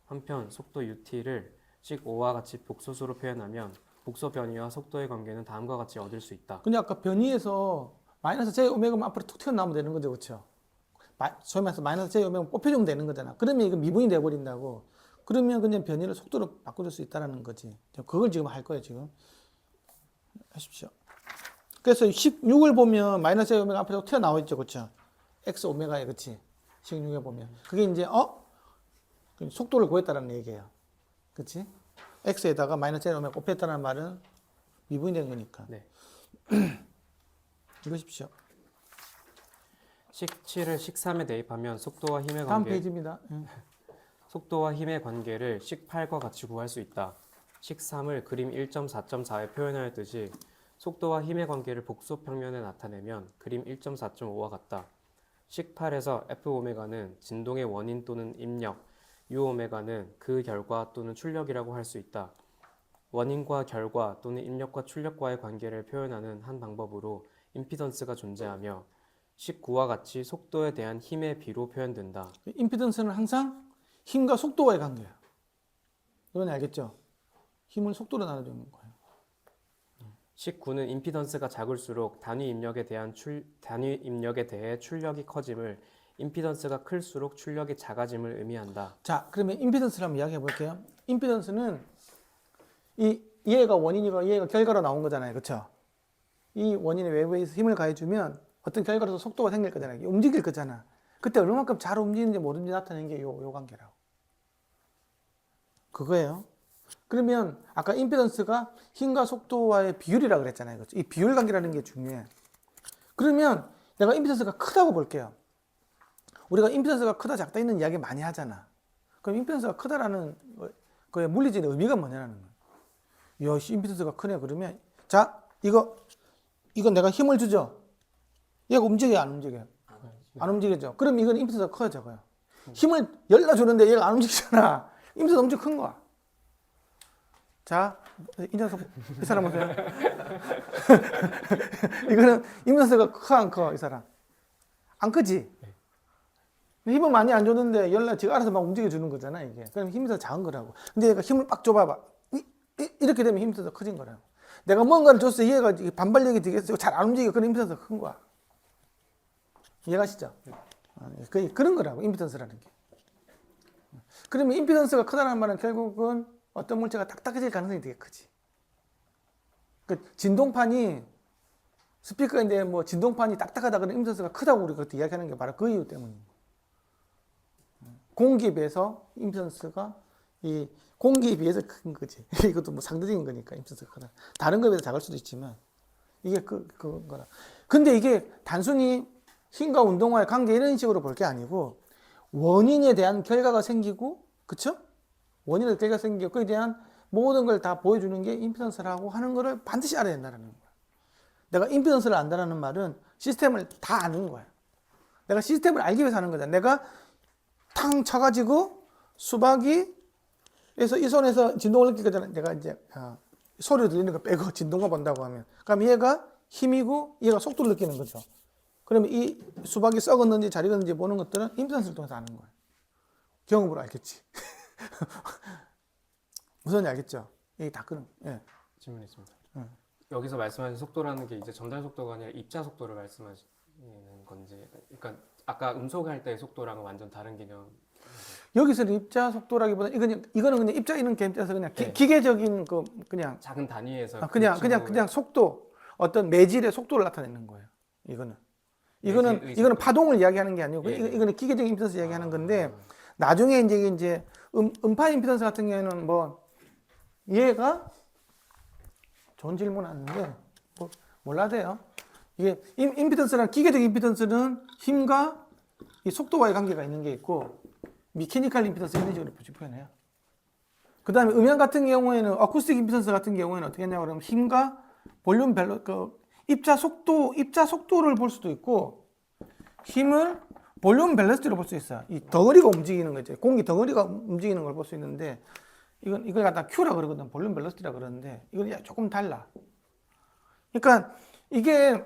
한편 속도 ut를 식 5와 같이 복소수로 표현하면 복소 변이와 속도의 관계는 다음과 같이 얻을 수 있다. 근데 아까 변이에서 마이너스 j 오메가만 앞으로 툭 튀어나오면 되는 거죠, 그렇죠? 소위 말해서 마이너스 j 오메가 뽑혀주면 되는 거잖아. 그러면 이거 미분이 돼버린다고. 그러면 그냥 변이를 속도로 바꿔줄 수 있다는 거지. 그걸 지금 할 거예요, 지금. 하십시오. 그래서 16을 보면 마이너스 j 오메가 앞에 튀어나와 있죠, 그렇죠? x 오메가에, 그렇지? 16에 보면. 그게 이제 속도를 구했다는 얘기예요. 그렇지? x에다가 마이너스 j 오메가 곱했다는 말은 미분이 된 거니까. 네. 읽으십시오. 식7을 식3에 대입하면 속도와 힘의 다음 관계 페이지입니다. 속도와 힘의 관계를 식8과 같이 구할 수 있다. 식3을 그림 1.4.4에 표현하였듯이 속도와 힘의 관계를 복소 평면에 나타내면 그림 1.4.5와 같다. 식8에서 F오메가는 진동의 원인 또는 입력, U오메가는 그 결과 또는 출력이라고 할 수 있다. 원인과 결과 또는 입력과 출력과의 관계를 표현하는 한 방법으로 임피던스가 존재하며 식9와 같이 속도에 대한 힘의 비로 표현된다. 임피던스는 항상 힘과 속도와의 관계야. 이건 알겠죠? 힘을 속도로 나눠주는 거예요. 식9는 임피던스가 작을수록 단위 입력에 대해 출력이 커짐을, 임피던스가 클수록 출력이 작아짐을 의미한다. 자, 그러면 임피던스를 한번 이야기해 볼게요. 임피던스는 얘가 원인이고 얘가 결과로 나온 거잖아요. 그렇죠? 이 원인의 외부에서 힘을 가해주면 어떤 결과로서 속도가 생길 거잖아요. 움직일 거잖아. 그때 얼마만큼 잘 움직이는지 모르는지 나타내는 게 요 관계라고. 그거예요. 그러면 아까 임피던스가 힘과 속도와의 비율이라 그랬잖아요. 그렇죠? 이 비율 관계라는 게 중요해. 그러면 내가 임피던스가 크다고 볼게요. 우리가 임피던스가 크다 작다 있는 이야기 많이 하잖아. 그럼 임피던스가 크다라는 거의 물리적인 의미가 뭐냐는 거예요. 야, 임피던스가 크네. 그러면 자, 이건 내가 힘을 주죠. 얘가 움직여요, 안 움직여요? 안 움직이죠. 그럼 이건 임피던스가 커요, 적어요? 힘을 열어주는데 얘가 안 움직이잖아. 임피던스 엄청 큰 거야. 자, 이 녀석, 이 사람 보세요. 이거는 임피던스가 커, 안 커, 이 사람? 안 크지? 힘을 많이 안 줬는데 지가 알아서 막 움직여주는 거잖아, 이게. 그럼 힘이 더 작은 거라고. 근데 얘가 힘을 빡 줘봐봐. 이렇게 되면 힘이 더 커진 거라고. 내가 뭔가를 줬어. 얘가 반발력이 되겠어. 잘 안 움직여. 그럼 임피던스가 큰 거야. 이해가시죠? 그런 거라고, 임피던스라는 게. 그러면 임피던스가 크다는 말은 결국은 어떤 물체가 딱딱해질 가능성이 되게 크지. 그 진동판이, 스피커인데 뭐 진동판이 딱딱하다 그러면 임피던스가 크다고 우리가 그때 이야기하는 게 바로 그 이유 때문입니다. 공기에 비해서 임피던스가 공기에 비해서 큰 거지. 이것도 뭐 상대적인 거니까 임피던스가 크다. 다른 거에 비해서 작을 수도 있지만 이게 그거라. 근데 이게 단순히 힘과 운동과의 관계 이런 식으로 볼 게 아니고 원인에 대한 결과가 생기고, 그쵸? 원인에 대한 결과가 생기고 그에 대한 모든 걸 다 보여주는 게 임피던스라고 하는 거를 반드시 알아야 된다는 거야. 내가 임피던스를 안다는 말은 시스템을 다 아는 거야. 내가 시스템을 알기 위해서 하는 거잖아. 내가 탕 쳐가지고 수박이 에서 이 손에서 진동을 느낄 거잖아. 내가 이제 소리를 들리는 거 빼고 진동만 본다고 하면, 그럼 얘가 힘이고 얘가 속도를 느끼는 거죠. 그러면 이 수박이 썩었는지 잘 익었는지 보는 것들은 임피던스를 통해서 아는 거예요. 경험으로 알겠지. 무슨 지 알겠죠? 이게 다 그런. 예. 질문 있습니다. 여기서 말씀하신 속도라는 게 이제 전달 속도가 아니라 입자 속도를 말씀하시는 건지, 그러니까 아까 음속할 때의 속도랑은 완전 다른 개념. 여기서는 입자 속도라기보다 이거는 그냥 입자 이런 개념에서 그냥 네. 기계적인 그냥 작은 단위에서 그냥 속도, 어떤 매질의 속도를 나타내는 거예요. 이거는 파동을 이야기하는 게 아니고, 예, 예. 이거는 기계적인 임피던스 이야기하는 건데, 나중에 이제 음파 임피던스 같은 경우에는 뭐 얘가 좋은 질문 하는데 뭐 몰라도요. 이게 임피던스랑 기계적 임피던스는 힘과 이 속도와의 관계가 있는 게 있고, 미케니컬 임피던스 이런 식으로 표현해요. 그 다음에 음향 같은 경우에는, 어쿠스틱 임피던스 같은 경우에는 어떻게 했냐고 그러면 힘과 볼륨 입자 속도를 볼 수도 있고, 힘을 볼륨 밸런스로 볼 수 있어요. 이 덩어리가 움직이는 거죠. 공기 덩어리가 움직이는 걸 볼 수 있는데, 이걸 갖다 Q라 그러거든. 볼륨 밸런스라 그러는데, 이건 조금 달라. 그러니까 이게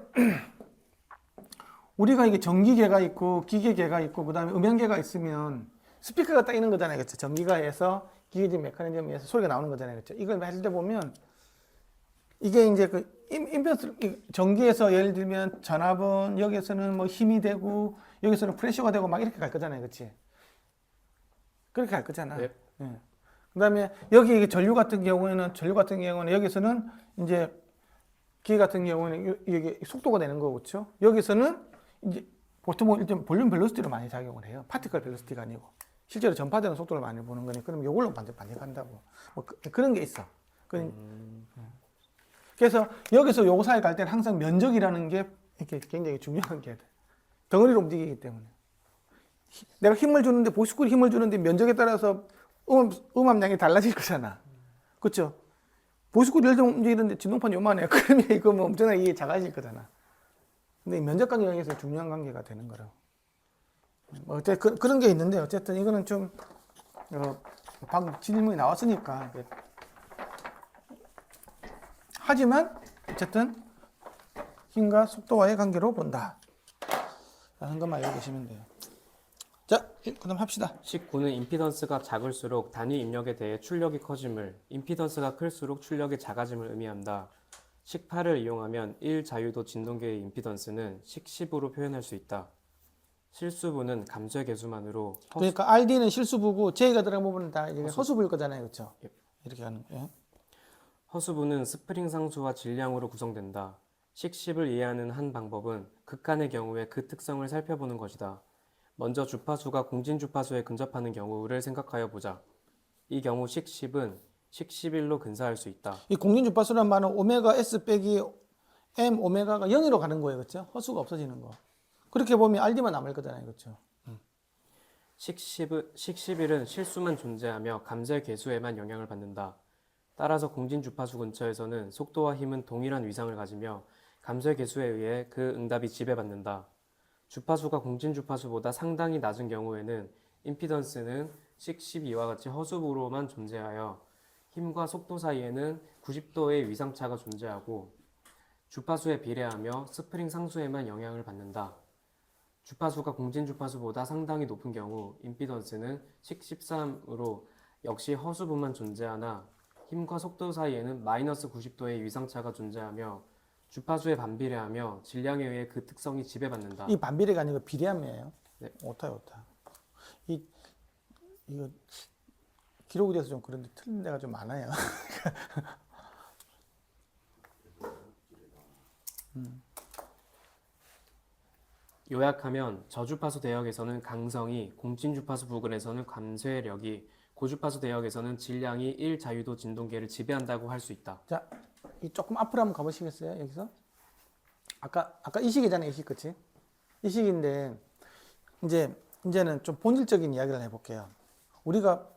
우리가 이게 전기계가 있고 기계계가 있고 그다음에 음향계가 있으면 스피커가 딱 있는 거잖아요. 그렇죠? 전기가에서 기계적 메커니즘에서 소리가 나오는 거잖아요. 그렇죠? 이걸 할 때 보면 이게 이제 임피던스, 전기에서 예를 들면 전압은 여기서는 뭐 힘이 되고 여기서는 프레셔가 되고 막 이렇게 갈 거잖아요. 그렇지? 그렇게 갈 거잖아. 네. 예. 그다음에 여기 전류 같은 경우에는 여기서는 이제 기계 같은 경우에는 이게 속도가 되는 거고, 그렇죠? 여기서는 이제 보통 일단 볼륨 벨로시티로 많이 작용을 해요. 파티클 벨로시티가 아니고 실제로 전파되는 속도를 많이 보는 거니, 그럼 이걸로 많이 간다고. 뭐 그런 게 있어. 그래서 여기서 요 사이 갈 때는 항상 면적이라는 게 이렇게 굉장히 중요한 게 돼. 덩어리로 움직이기 때문에. 내가 힘을 주는데 보시쿨이 힘을 주는데 면적에 따라서 음압량이 달라질 거잖아. 그렇죠? 보시쿨이 열정 움직이는데 진동판 요만해. 그러면 이거 뭐 엄청나게 이게 작아질 거잖아. 근데 이 면적 관계에서 중요한 관계가 되는 거라고. 어쨌든 그런 게 있는데 어쨌든 이거는 좀 방금 질문이 나왔으니까. 하지만 어쨌든 힘과 속도와의 관계로 본다 라는 것만 알고 계시면 돼요. 자, 그럼 합시다. 19는 임피던스가 작을수록 단위 입력에 대해 출력이 커짐을, 임피던스가 클수록 출력이 작아짐을 의미한다. 18을 이용하면 1 자유도 진동계의 임피던스는 10으로 표현할 수 있다. 실수부는 감소의 개수만으로 그러니까 RD는 실수부고 J가 들어간 부분은 다 이게 허수부일 거잖아요. 그렇죠? 예. 이렇게 하는 거예요. 허수부는 스프링 상수와 질량으로 구성된다. 10을 이해하는 한 방법은 극한의 경우에 그 특성을 살펴보는 것이다. 먼저 주파수가 공진 주파수에 근접하는 경우를 생각하여 보자. 이 경우 10은 11로 근사할 수 있다. 이 공진 주파수란 말은 오메가 S 빼기 M 오메가가 0으로 가는 거예요. 그렇죠? 허수가 없어지는 거. 그렇게 보면 RD만 남을 거잖아요. 그렇죠? 11은 실수만 존재하며 감소의 개수에만 영향을 받는다. 따라서 공진 주파수 근처에서는 속도와 힘은 동일한 위상을 가지며 감소의 개수에 의해 그 응답이 지배받는다. 주파수가 공진 주파수보다 상당히 낮은 경우에는 임피던스는 12와 같이 허수부로만 존재하여 힘과 속도 사이에는 90도의 위상차가 존재하고 주파수에 비례하며 스프링 상수에만 영향을 받는다. 주파수가 공진 주파수보다 상당히 높은 경우 임피던스는 13으로 역시 허수부만 존재하나 힘과 속도 사이에는 마이너스 90도의 위상차가 존재하며 주파수에 반비례하며 질량에 의해 그 특성이 지배받는다. 이 반비례가 아니고 비례함이에요. 네. 오타요, 오타. 이거 기록이 돼서 좀 그런데 틀린 데가 좀 많아요. 요약하면 저주파수 대역에서는 강성이, 공진주파수 부근에서는 감쇄력이, 고주파수 대역에서는 질량이 1 자유도 진동계를 지배한다고 할 수 있다. 자, 이 조금 앞으로 한번 가보시겠어요? 여기서 아까 이 식이잖아요, 이 식, 그치? 이 식인데 이제는 좀 본질적인 이야기를 해볼게요. 우리가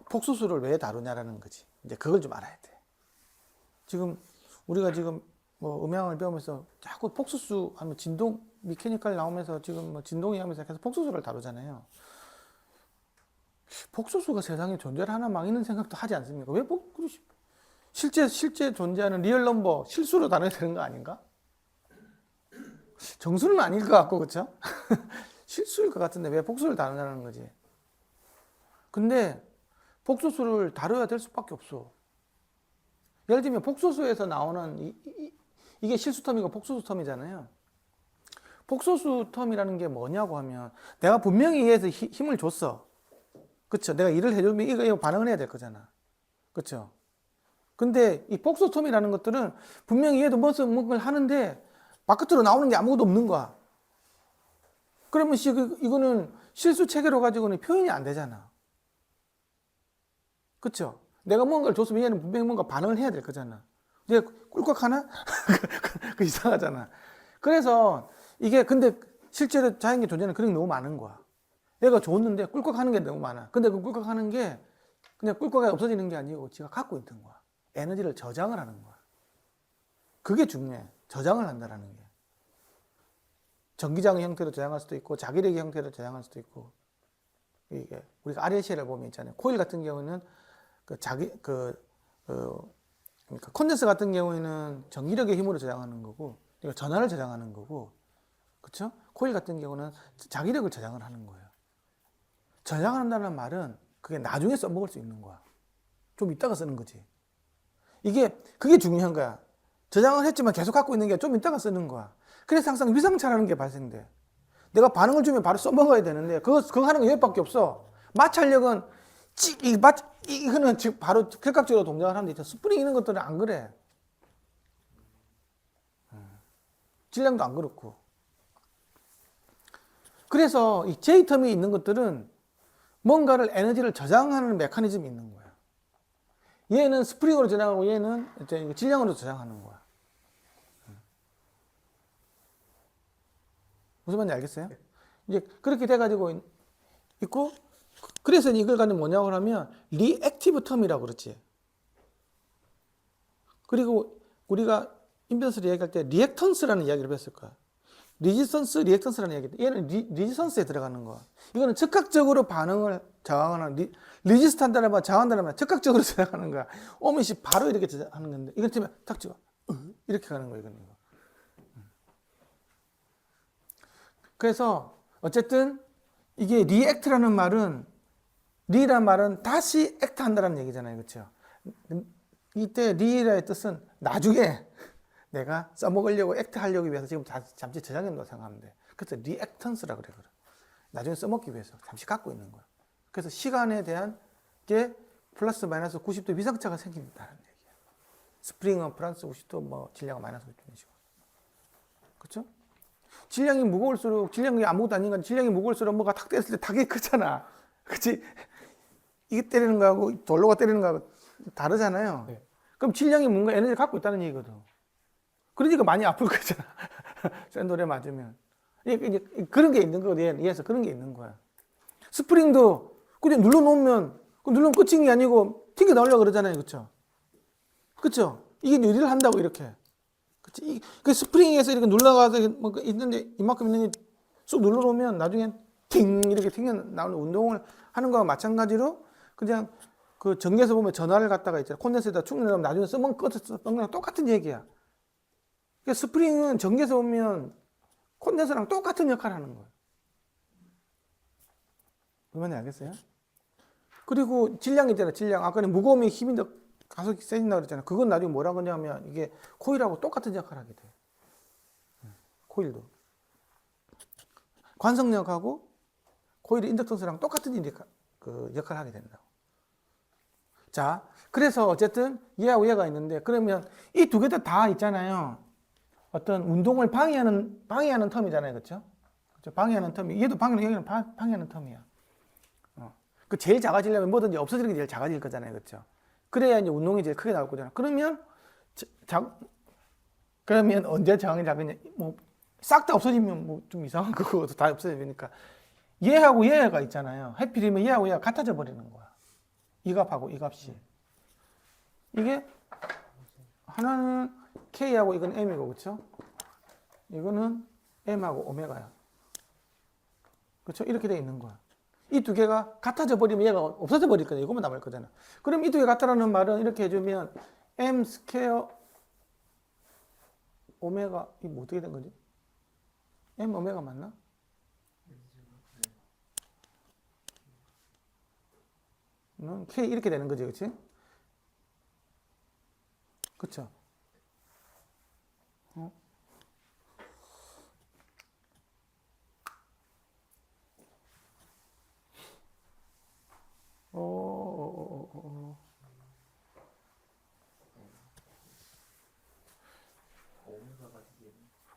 폭소수를 왜 다루냐라는 거지. 이제 그걸 좀 알아야 돼. 우리가 지금 뭐 음향을 배우면서 자꾸 폭소수 하면 진동 미케니컬 나오면서 지금 뭐 진동이 하면서 계속 폭소수를 다루잖아요. 폭소수가 세상에 존재를 하나 망이는 생각도 하지 않습니까? 왜 실제 존재하는 리얼 넘버 실수로 다뤄야 되는 거 아닌가? 정수는 아닐 것 같고, 그렇죠? 실수일 것 같은데 왜 폭소를 다루냐는 거지. 근데 폭소수를 다뤄야 될 수밖에 없어. 예를 들면 폭소수에서 나오는 이게 실수 텀이고 폭소수 텀이잖아요. 폭소수 텀이라는 게 뭐냐고 하면 내가 분명히 얘에서 힘을 줬어. 그쵸? 내가 일을 해주면 이거 반응을 해야 될 거잖아. 그쵸? 근데 이 폭소수 텀이라는 것들은 분명히 얘도 뭔가를 하는데 바깥으로 나오는 게 아무것도 없는 거야. 그러면 이거는 실수 체계로 가지고는 표현이 안 되잖아. 그쵸? 내가 뭔가를 줬으면 얘는 분명히 뭔가 반응을 해야 될 거잖아. 얘 꿀꺽 하나? 그 이상하잖아. 그래서 이게 근데 실제로 자연계 존재는 그런 게 너무 많은 거야. 얘가 줬는데 꿀꺽 하는 게 너무 많아. 근데 그 꿀꺽 하는 게 그냥 꿀꺽이 없어지는 게 아니고 지가 갖고 있는 거야. 에너지를 저장을 하는 거야. 그게 중요해. 저장을 한다라는 게. 전기장의 형태로 저장할 수도 있고 자기력의 형태로 저장할 수도 있고. 이게 우리가 RLC를 보면 있잖아요. 코일 같은 경우는 그러니까 콘덴서 같은 경우에는 전기력의 힘으로 저장하는 거고, 그러니까 전하를 저장하는 거고, 그렇죠? 코일 같은 경우는 자기력을 저장을 하는 거예요. 저장한다는 말은 그게 나중에 써먹을 수 있는 거야. 좀 이따가 쓰는 거지. 그게 중요한 거야. 저장을 했지만 계속 갖고 있는 게 좀 이따가 쓰는 거야. 그래서 항상 위상차라는 게 발생돼. 내가 반응을 주면 바로 써먹어야 되는데 그거 하는 게 여기밖에 없어. 마찰력은 이거는 즉 바로 격각적으로 동작을 하는데 있죠. 스프링 이런 것들은 안 그래. 질량도 안 그렇고. 그래서 이 J텀이 있는 것들은 뭔가를 에너지를 저장하는 메커니즘이 있는 거야. 얘는 스프링으로 저장하고 얘는 이제 질량으로 저장하는 거야. 무슨 말인지 알겠어요? 이제 그렇게 돼가지고 있고, 그래서 이걸 가지고 뭐냐고 하면 리액티브 텀이라고 그러지. 그리고 우리가 임피던스를 얘기할 때 리액턴스라는 이야기를 배웠을 거야. 리지스턴스, 리액턴스라는 이야기. 얘는 리지스턴스에 들어가는 거야. 이거는 즉각적으로 반응을 저항하는, 리지스탄다는 말, 저항한다는 말, 즉각적으로 저항하는 거야. 오면시 바로 이렇게 하는 건데, 이건 치면 탁 찍어. 이렇게 가는 거야, 이건. 그래서, 어쨌든, 이게 리액트라는 말은, 리란 말은 다시 액트 한다는 얘기잖아요. 그렇죠? 이때 리라의 뜻은 나중에 내가 써먹으려고 액트 하려고 위해서 지금 잠시 저장해 놓는다고 생각하면 돼. 그래서 리액턴스라고 그래. 나중에 써먹기 위해서 잠시 갖고 있는 거야. 그래서 시간에 대한 게 플러스 마이너스 90도 위상차가 생긴다는 얘기야. 스프링은 플러스 90도, 뭐 질량은 마이너스 90도 식으로. 그렇죠? 질량이 무거울수록, 질량이 아무것도 아닌 건 질량이 무거울수록 뭐가 탁 때렸을 때 타격이 크잖아. 그렇지? 이게 때리는 거하고 돌로가 때리는 거하고 다르잖아요. 네. 그럼 질량이 뭔가 에너지를 갖고 있다는 얘기거든. 그러니까 많이 아플 거잖아. 센 돌에 맞으면. 이제 그런 게 있는 거거든. 얘에서 그런 게 있는 거야. 스프링도 그냥 눌러놓으면, 누르면 끝인 게 아니고 튕겨 나오려고 그러잖아요. 그쵸? 그쵸? 이게 유리를 한다고 이렇게. 그치? 그 스프링에서 이렇게 눌러가서 뭐 있는데, 이만큼 있는데 쑥 눌러놓으면 나중엔 팅! 이렇게 튕겨 나오는 운동을 하는 거와 마찬가지로 그냥 그 전기에서 보면 전화를 갖다가 있잖아. 콘덴서에다 충전하면 나중에 쓰면 꺼져서 뻥나는 똑같은 얘기야. 그러니까 스프링은 전기에서 보면 콘덴서랑 똑같은 역할을 하는 거예요. 얼마나 알겠어요? 그리고 질량 있잖아, 질량. 아까는 무거우면 힘이 더 가속이 세진다고 그랬잖아. 그건 나중에 뭐라고 하냐면 이게 코일하고 똑같은 역할을 하게 돼. 코일도. 관성력하고 코일 인덕턴스랑 똑같은 그 역할을 하게 된다고. 자, 그래서 어쨌든 얘하고 얘가 있는데, 그러면 이 두 개 다 있잖아요. 어떤 운동을 방해하는 텀이잖아요. 그렇죠? 방해하는 텀이, 얘도 방해하는 텀이야. 그 제일 작아지려면 뭐든지 없어지는 게 제일 작아질 거잖아요. 그렇죠? 그래야 이제 운동이 제일 크게 나올 거잖아. 그러면 언제 저항이 작으냐? 뭐 싹 다 없어지면 뭐 좀 이상한 거고 다 없어지니까 얘하고 얘가 있잖아요. 해필이면 얘하고 얘가 같아져 버리는 거야. 이 값하고 이 값이. 이게 하나는 K하고 이건 M이고, 그렇죠? 이거는 M하고 오메가야. 그렇죠? 이렇게 돼 있는 거야. 이 두 개가 같아져 버리면 얘가 없어져 버릴 거잖아. 이것만 남을 거잖아. 그럼 이 두 개 같다라는 말은 이렇게 해주면 M 스퀘어 오메가, 이게 뭐 어떻게 된 거지? M 오메가 맞나? K 이렇게 되는 거지, 그렇지? 그렇죠?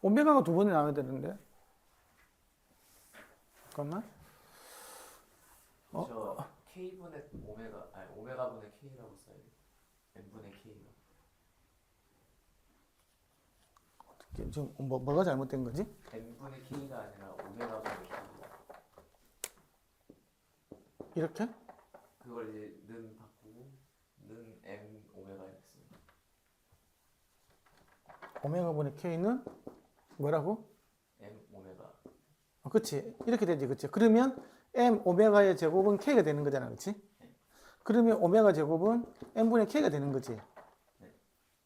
오메가가 두 번이 나와야 되는데. 잠깐만. 저 K분의 오메가, 아니 오메가분의 K라고 써요. N분의 K가. 지금 뭐가 잘못된 거지? N분의 K가 아니라 오메가분의 K가. 이렇게? 그걸 이제 는 바꾸고 는 M 오메가 X. 오메가분의 K는 뭐라고? M 오메가. 그치. 이렇게 되지. 그치. 그러면 M 오메가의 제곱은 K가 되는 거잖아. 그치? 그러면 오메가 제곱은 M분의 K가 되는 거지.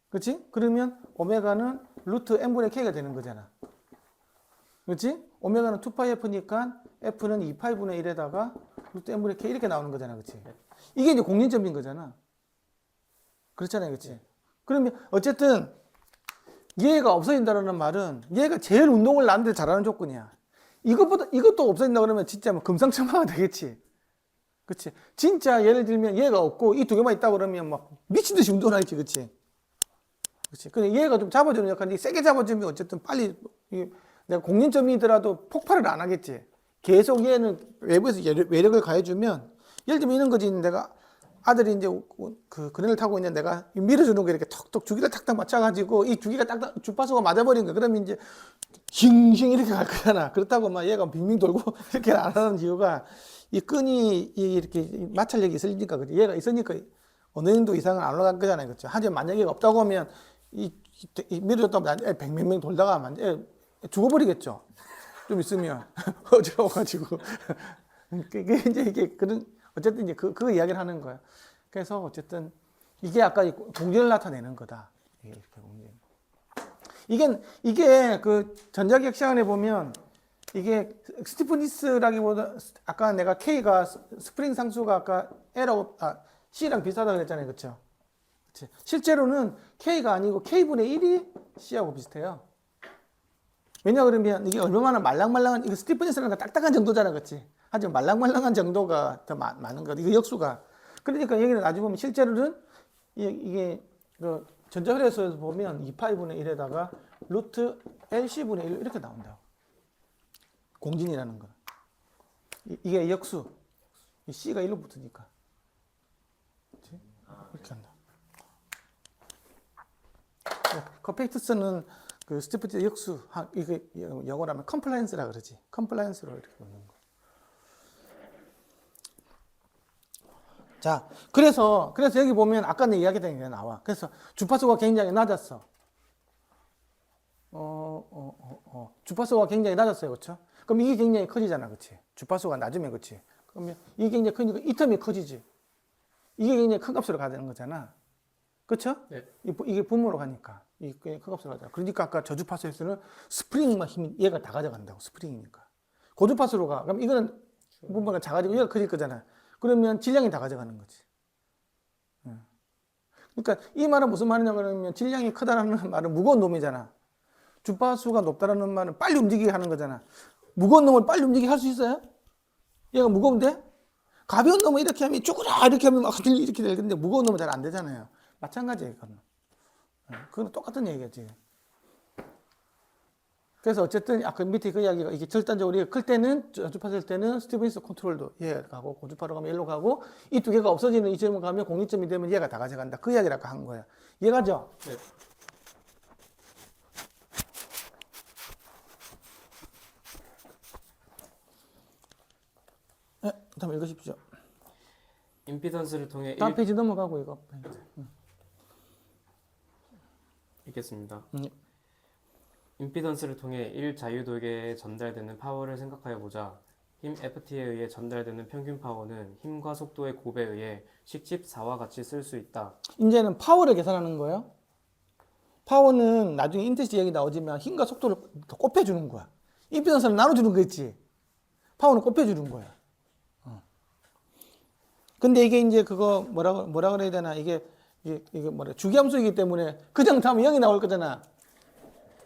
그치? 그러면 오메가는 루트 M분의 K가 되는 거잖아. 그치? 오메가는 2파이F니까 F는 2파이분의 1에다가 루트 M분의 K 이렇게 나오는 거잖아. 그치? 이게 이제 공린점인 거잖아. 그렇잖아요. 그치? 그러면 어쨌든 얘가 없어진다는 말은 얘가 제일 운동을 나한테 잘하는 조건이야. 이것도 없어진다 그러면 진짜 뭐 금상첨화가 되겠지. 그치? 진짜 예를 들면 얘가 없고 이 두 개만 있다 그러면 막 미친 듯이 운동을 하겠지. 그치? 그치? 근데 얘가 좀 잡아주는 역할인데 세게 잡아주면 어쨌든 빨리 내가 공린점이더라도 폭발을 안 하겠지. 계속 얘는 외부에서 외력을 가해주면 예를 들면 이런 거지. 내가 아들이 이제 그 그네를 타고 있는데 내가 밀어주는 거 이렇게 톡톡 주기를 탁탁 맞춰가지고 이 주기가 딱딱 주파수가 맞아버린 거야. 그러면 이제 싱싱 이렇게 갈 거잖아. 그렇다고 막 얘가 빙빙 돌고 이렇게 안 하는 이유가 이 끈이 이렇게 마찰력이 있으니까 그지. 얘가 있으니까 어느 정도 이상은 안 올라갈 거잖아요. 그렇죠. 하지만 만약에 없다고 하면 이 밀어줬다면 뱅뱅뱅 돌다가 죽어버리겠죠. 좀 있으면 어지러워가지고 그게 이제 이게 그런 어쨌든 이제 그 이야기를 하는 거야. 그래서 어쨌든 이게 아까 공전을 나타내는 거다. 이게 그 전자기억 시간에 보면 이게 스티프니스라기보다 아까 내가 K가 스프링 상수가 아까 C랑 비슷하다고 그랬잖아요. 그렇죠? 실제로는 K가 아니고 K분의 1이 C하고 비슷해요. 왜냐 그러면 이게 얼마나 말랑말랑한 이거 스티프니스라는 건 딱딱한 정도잖아. 그렇지? 하지만 말랑말랑한 정도가 더 많은 거. 이거 역수가. 그러니까 여기는 나중에 보면 실제로는 이게 그 전자회로에서 보면 2파이분의 1에다가 루트 LC분의 1 이렇게 나온다고. 공진이라는 거. 이게 역수. 이 C가 1로 붙으니까. 그렇지? 이렇게 한다. 커펙투스는 그 스티프니스 역수. 이게 영어로 하면 컴플라이언스라 그러지. 컴플라이언스로 이렇게 놓는 거. 자, 그래서 여기 보면 아까 내 이야기했던 게 나와. 그래서 주파수가 굉장히 낮았어. 주파수가 굉장히 낮았어요. 그렇죠? 그럼 이게 굉장히 커지잖아. 그렇지? 주파수가 낮으면 그렇지? 그러면 이게 굉장히 커지니까 이 텀이 커지지. 이게 굉장히 큰 값으로 가는 거잖아. 그렇죠? 네. 이게 분모로 가니까 이게 큰 값으로 가잖아. 그러니까 아까 저주파수에서는 스프링만 힘이 얘가 다 가져간다고. 스프링이니까. 고주파수로 가. 그럼 이거는 분모가 작아지고 얘가 커질 거잖아. 그러면 질량이 다 가져가는 거지. 그러니까 이 말은 무슨 말이냐 그러면 질량이 크다라는 말은 무거운 놈이잖아. 주파수가 높다라는 말은 빨리 움직이게 하는 거잖아. 무거운 놈을 빨리 움직이게 할 수 있어요? 얘가 무거운데? 가벼운 놈은 이렇게 하면 쪼그라 이렇게 하면 막 이렇게 될 건데 무거운 놈은 잘 안 되잖아요. 마찬가지예요. 그건 똑같은 얘기겠지. 그래서 어쨌든 아까 밑에 그 이야기가 이게 절단적으로 클 때는 주파수일 때는 스티븐스 컨트롤도 얘가 가고 고주파로 가면 얘로 가고 이 두 개가 없어지는 이 점을 가면 공유점이 되면 얘가 다 가져간다. 그 이야기를 아까 한 거야. 이해가죠? 네. 네, 다음 읽으십시오. 임피던스를 통해 다음 페이지 넘어가고 이거. 읽겠습니다. 임피던스를 통해 1자유도계에 전달되는 파워를 생각하여 보자. 힘 Ft에 의해 전달되는 평균 파워는 힘과 속도의 곱에 의해 식집 4와 같이 쓸 수 있다. 이제는 파워를 계산하는 거예요. 파워는 나중에 인테스 얘기 나오지만 힘과 속도를 더 곱해주는 거야. 임피던스는 나눠주는 거 있지. 파워는 곱해주는 거야. 근데 이게 이제 그거 뭐라 그래야 되나 이게 주기함수이기 때문에 그냥 다음에 0이 나올 거잖아.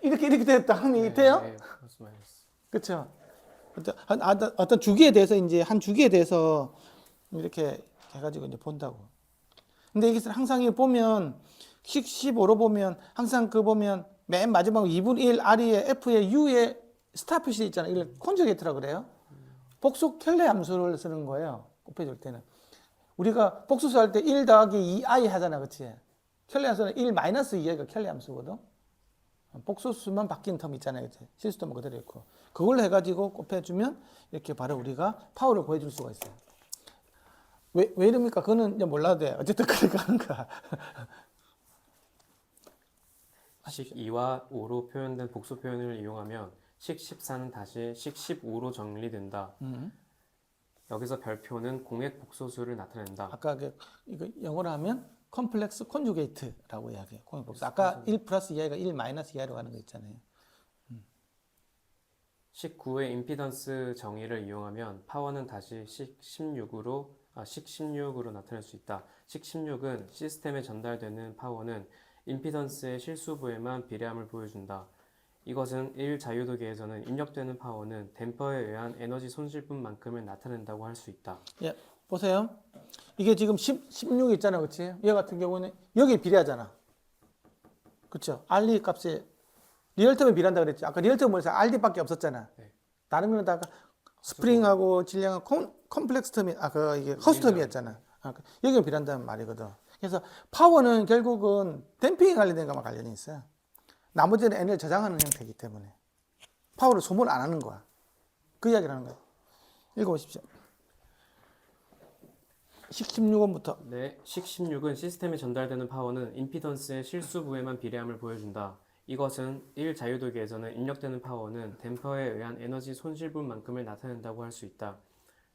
이렇게 됐다 하면 돼요? 네, 플러스 마이너스. 그렇죠. 어떤 주기에 대해서 이제 한 주기에 대해서 이렇게 해가지고 이제 본다고. 근데 이게 항상 이거 보면 15로 보면 항상 그 보면 맨 마지막 2분의 1 R에 F에 U에 스타 표시 있잖아요. 이걸 콘주게이트라고 그래요. 복수 켈레 함수를 쓰는 거예요. 곱해줄 때는. 우리가 복수수 할 때 1 더하기 2i 하잖아. 그치? 켈레 함수는 1 마이너스 2i가 켈레 함수거든. 복수수만 바뀐 텀 있잖아요. 그치? 실수도 그대로 있고. 그걸 해가지고 곱해주면 이렇게 바로 우리가 파워를 구해줄 수가 있어요. 왜 이럽니까? 그거는 이제 몰라도 돼. 어쨌든 그렇게 하는 거야. 식 2와 5로 표현된 복수 표현을 이용하면 식 14는 다시 식 15로 정리된다. 여기서 별표는 공액 복소수를 나타낸다. 아까 이거 영어로 하면 컴플렉스 콘주게이트라고 이야기해요. 공액 복수. 아까 1 플러스 2i가 1 마이너스 2i로 가는 거 있잖아요. 식 9의 임피던스 정의를 이용하면 파워는 다시 식 16으로 나타낼 수 있다. 식 16은 시스템에 전달되는 파워는 임피던스의 실수부에만 비례함을 보여준다. 이것은 1자유도계에서는 입력되는 파워는 댐퍼에 의한 에너지 손실분만큼을 나타낸다고 할 수 있다. 예, 보세요. 이게 지금 16 있잖아. 그치? 얘 같은 경우는 여기에 비례하잖아. 그쵸? RD 값에 리얼텀에 비례한다 그랬지. 아까 리얼텀은 뭐였어? RD밖에 없었잖아. 네. 다른 거는 다 스프링하고 질량하고 컴플렉스 텀이, 이게 허스텀이었잖아. 여기가 비례한다는 말이거든. 그래서 파워는 결국은 댐핑에 관련된 것만 관련이 있어요. 나머지는 에너지를 저장하는 형태이기 때문에 파워를 소모를 안 하는 거야. 그 이야기를 하는 거야. 읽어보십시오. 16번부터. 네, 식 16은 시스템에 전달되는 파워는 임피던스의 실수부에만 비례함을 보여준다. 이것은 1. 자유도기에서는 입력되는 파워는 댐퍼에 의한 에너지 손실분만큼을 나타낸다고 할 수 있다.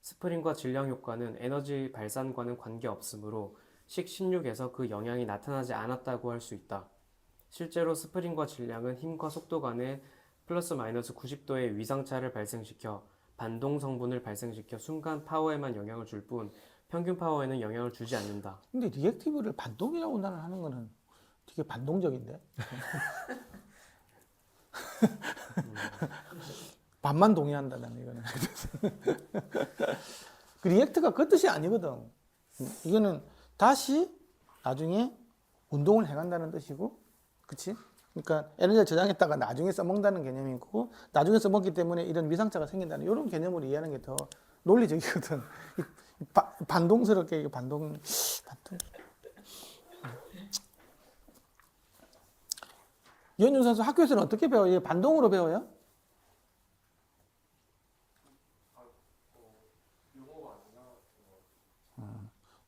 스프링과 질량 효과는 에너지 발산과는 관계없으므로 식 16에서 그 영향이 나타나지 않았다고 할 수 있다. 실제로 스프링과 질량은 힘과 속도 간의 플러스 마이너스 90도의 위상차를 발생시켜 반동 성분을 발생시켜 순간 파워에만 영향을 줄 뿐 평균 파워에는 영향을 주지 않는다. 근데 리액티브를 반동이라고 나는 하는 거는 되게 반동적인데? 반만 동의한다, 나는 이거는. 그 리액트가 그 뜻이 아니거든. 이거는 다시 나중에 운동을 해간다는 뜻이고, 그치? 그러니까 에너지를 저장했다가 나중에 써먹는다는 개념이고, 나중에 써먹기 때문에 이런 위상차가 생긴다는 이런 개념으로 이해하는 게 더 논리적이거든. 반동스럽게 이게 반동. 이현준 선수 학교에서는 어떻게 배워요? 이게 반동으로 배워요?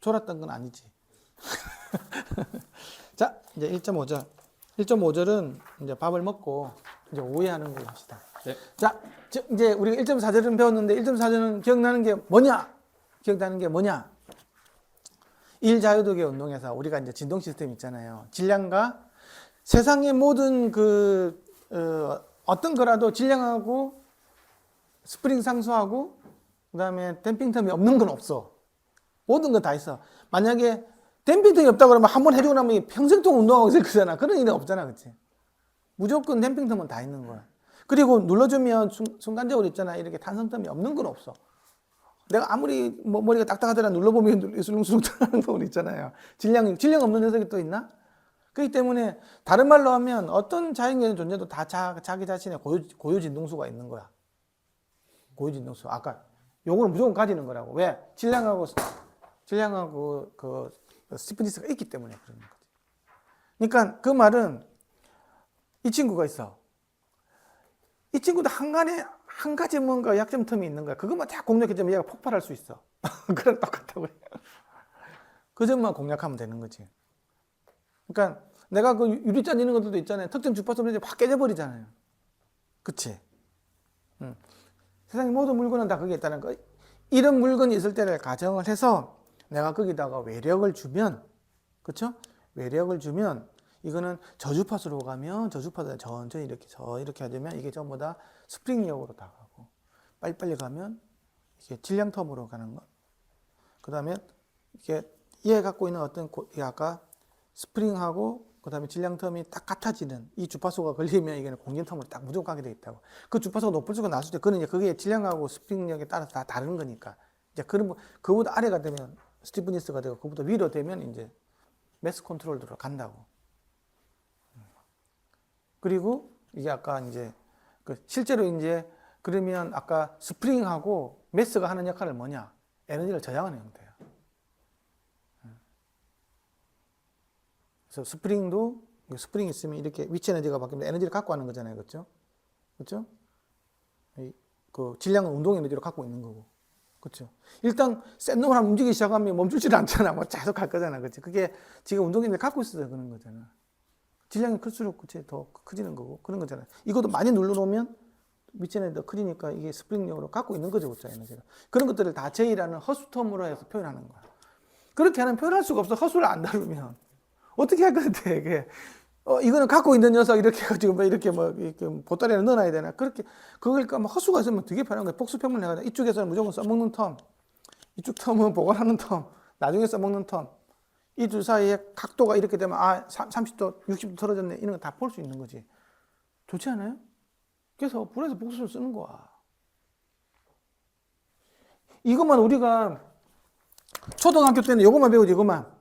졸았던 건 아니지. 자, 이제 1.5절. 1.5절은 이제 밥을 먹고 이제 오해하는 걸로 합시다. 네. 자, 이제 우리가 1.4절은 배웠는데 1.4절은 기억나는 게 뭐냐? 기억나는 게 뭐냐? 1자유도기 운동에서 우리가 이제 진동 시스템 있잖아요. 질량과 세상의 모든 어떤 거라도 질량하고 스프링 상수하고 그다음에 댐핑 텀이 없는 건 없어. 모든 건 다 있어. 만약에 댐핑 텀이 없다 그러면 한 번 해주고 나면 평생 동안 운동하고 있을 거잖아. 그런 일은 없잖아, 그렇지? 무조건 댐핑 텀은 다 있는 거야. 그리고 눌러주면 순간적으로 있잖아. 이렇게 탄성 텀이 없는 건 없어. 내가 아무리 머리가 딱딱하더라 눌러보면 술렁술렁 하는 부분 있잖아요. 질량 없는 녀석이 또 있나? 그렇기 때문에 다른 말로 하면 어떤 자연계의 존재도 다 자기 자신의 고유 진동수가 있는 거야. 고유 진동수. 아까 요거는 무조건 가지는 거라고. 왜? 질량하고 그 스티프니스가 있기 때문에 그런 거지. 그러니까 그 말은 이 친구가 있어. 이 친구도 한 가지 뭔가 약점 텀이 있는 거야. 그것만 다 공략해주면 얘가 폭발할 수 있어. 그랑 똑같다고. 그 점만 공략하면 되는 거지. 그러니까 내가 그 유리잔 이런 것들도 있잖아요. 특정 주파수 확 깨져버리잖아요. 그치? 세상의 모든 물건은 다 거기에 있다는 거. 이런 물건이 있을 때를 가정을 해서 내가 거기다가 외력을 주면, 그쵸? 외력을 주면 이거는 저주파수로 가면 저주파수가 천천히 이렇게 하면 이게 전부 다 스프링력으로 다 가고, 빨리빨리 가면 이게 질량 텀으로 가는 거. 그 다음에 이게 얘 갖고 있는 어떤 아까 스프링하고 그 다음에 질량 텀이 딱 같아지는 이 주파수가 걸리면 이게 공진 텀으로 딱 무조건 가게 돼 있다고. 그 주파수가 높을 수가 낮을 때 그는 이제 그게 질량하고 스프링력에 따라서 다 다른 거니까. 이제 그보다 아래가 되면 스티프니스가 되고 그보다 위로 되면 이제 매스 컨트롤로 간다고. 그리고 이게 아까 이제 실제로 이제 그러면 아까 스프링하고 매스가 하는 역할은 뭐냐? 에너지를 저장하는 형태예요. 그래서 스프링 있으면 이렇게 위치 에너지가 바뀌면 에너지를 갖고 하는 거잖아요. 그렇죠? 그렇죠? 그 질량은 운동 에너지로 갖고 있는 거고. 그렇죠? 일단 센 놈을 한번 움직이기 시작하면 멈추질 않잖아. 뭐 계속 갈 거잖아. 그렇지? 그게 지금 운동 에너지를 갖고 있어서 그런 거잖아. 질량이 클수록 그치? 더 커지는 거고. 그런 거잖아. 이것도 많이 눌러놓으면 위치 에너지가 커지니까 이게 스프링력으로 갖고 있는 거죠. 그렇죠? 에너지가. 그런 것들을 다 J라는 허수텀으로 해서 표현하는 거야. 그렇게 하면 표현할 수가 없어. 허수를 안 다루면. 어떻게 할 건데, 이게. 이거는 갖고 있는 녀석 이렇게 해가지고 이렇게 보따리에 넣어놔야 되나? 그렇게, 그러니까 허수가 있으면 되게 편한 거예요. 복수평면 해가지고 이쪽에서는 무조건 써먹는 텀, 이쪽 텀은 보관하는 텀, 나중에 써먹는 텀. 이 둘 사이에 각도가 이렇게 되면, 30도, 60도 틀어졌네. 이런 거 다 볼 수 있는 거지. 좋지 않아요? 그래서 불에서 복수를 쓰는 거야. 이것만 우리가 초등학교 때는 이것만 배우지, 이것만.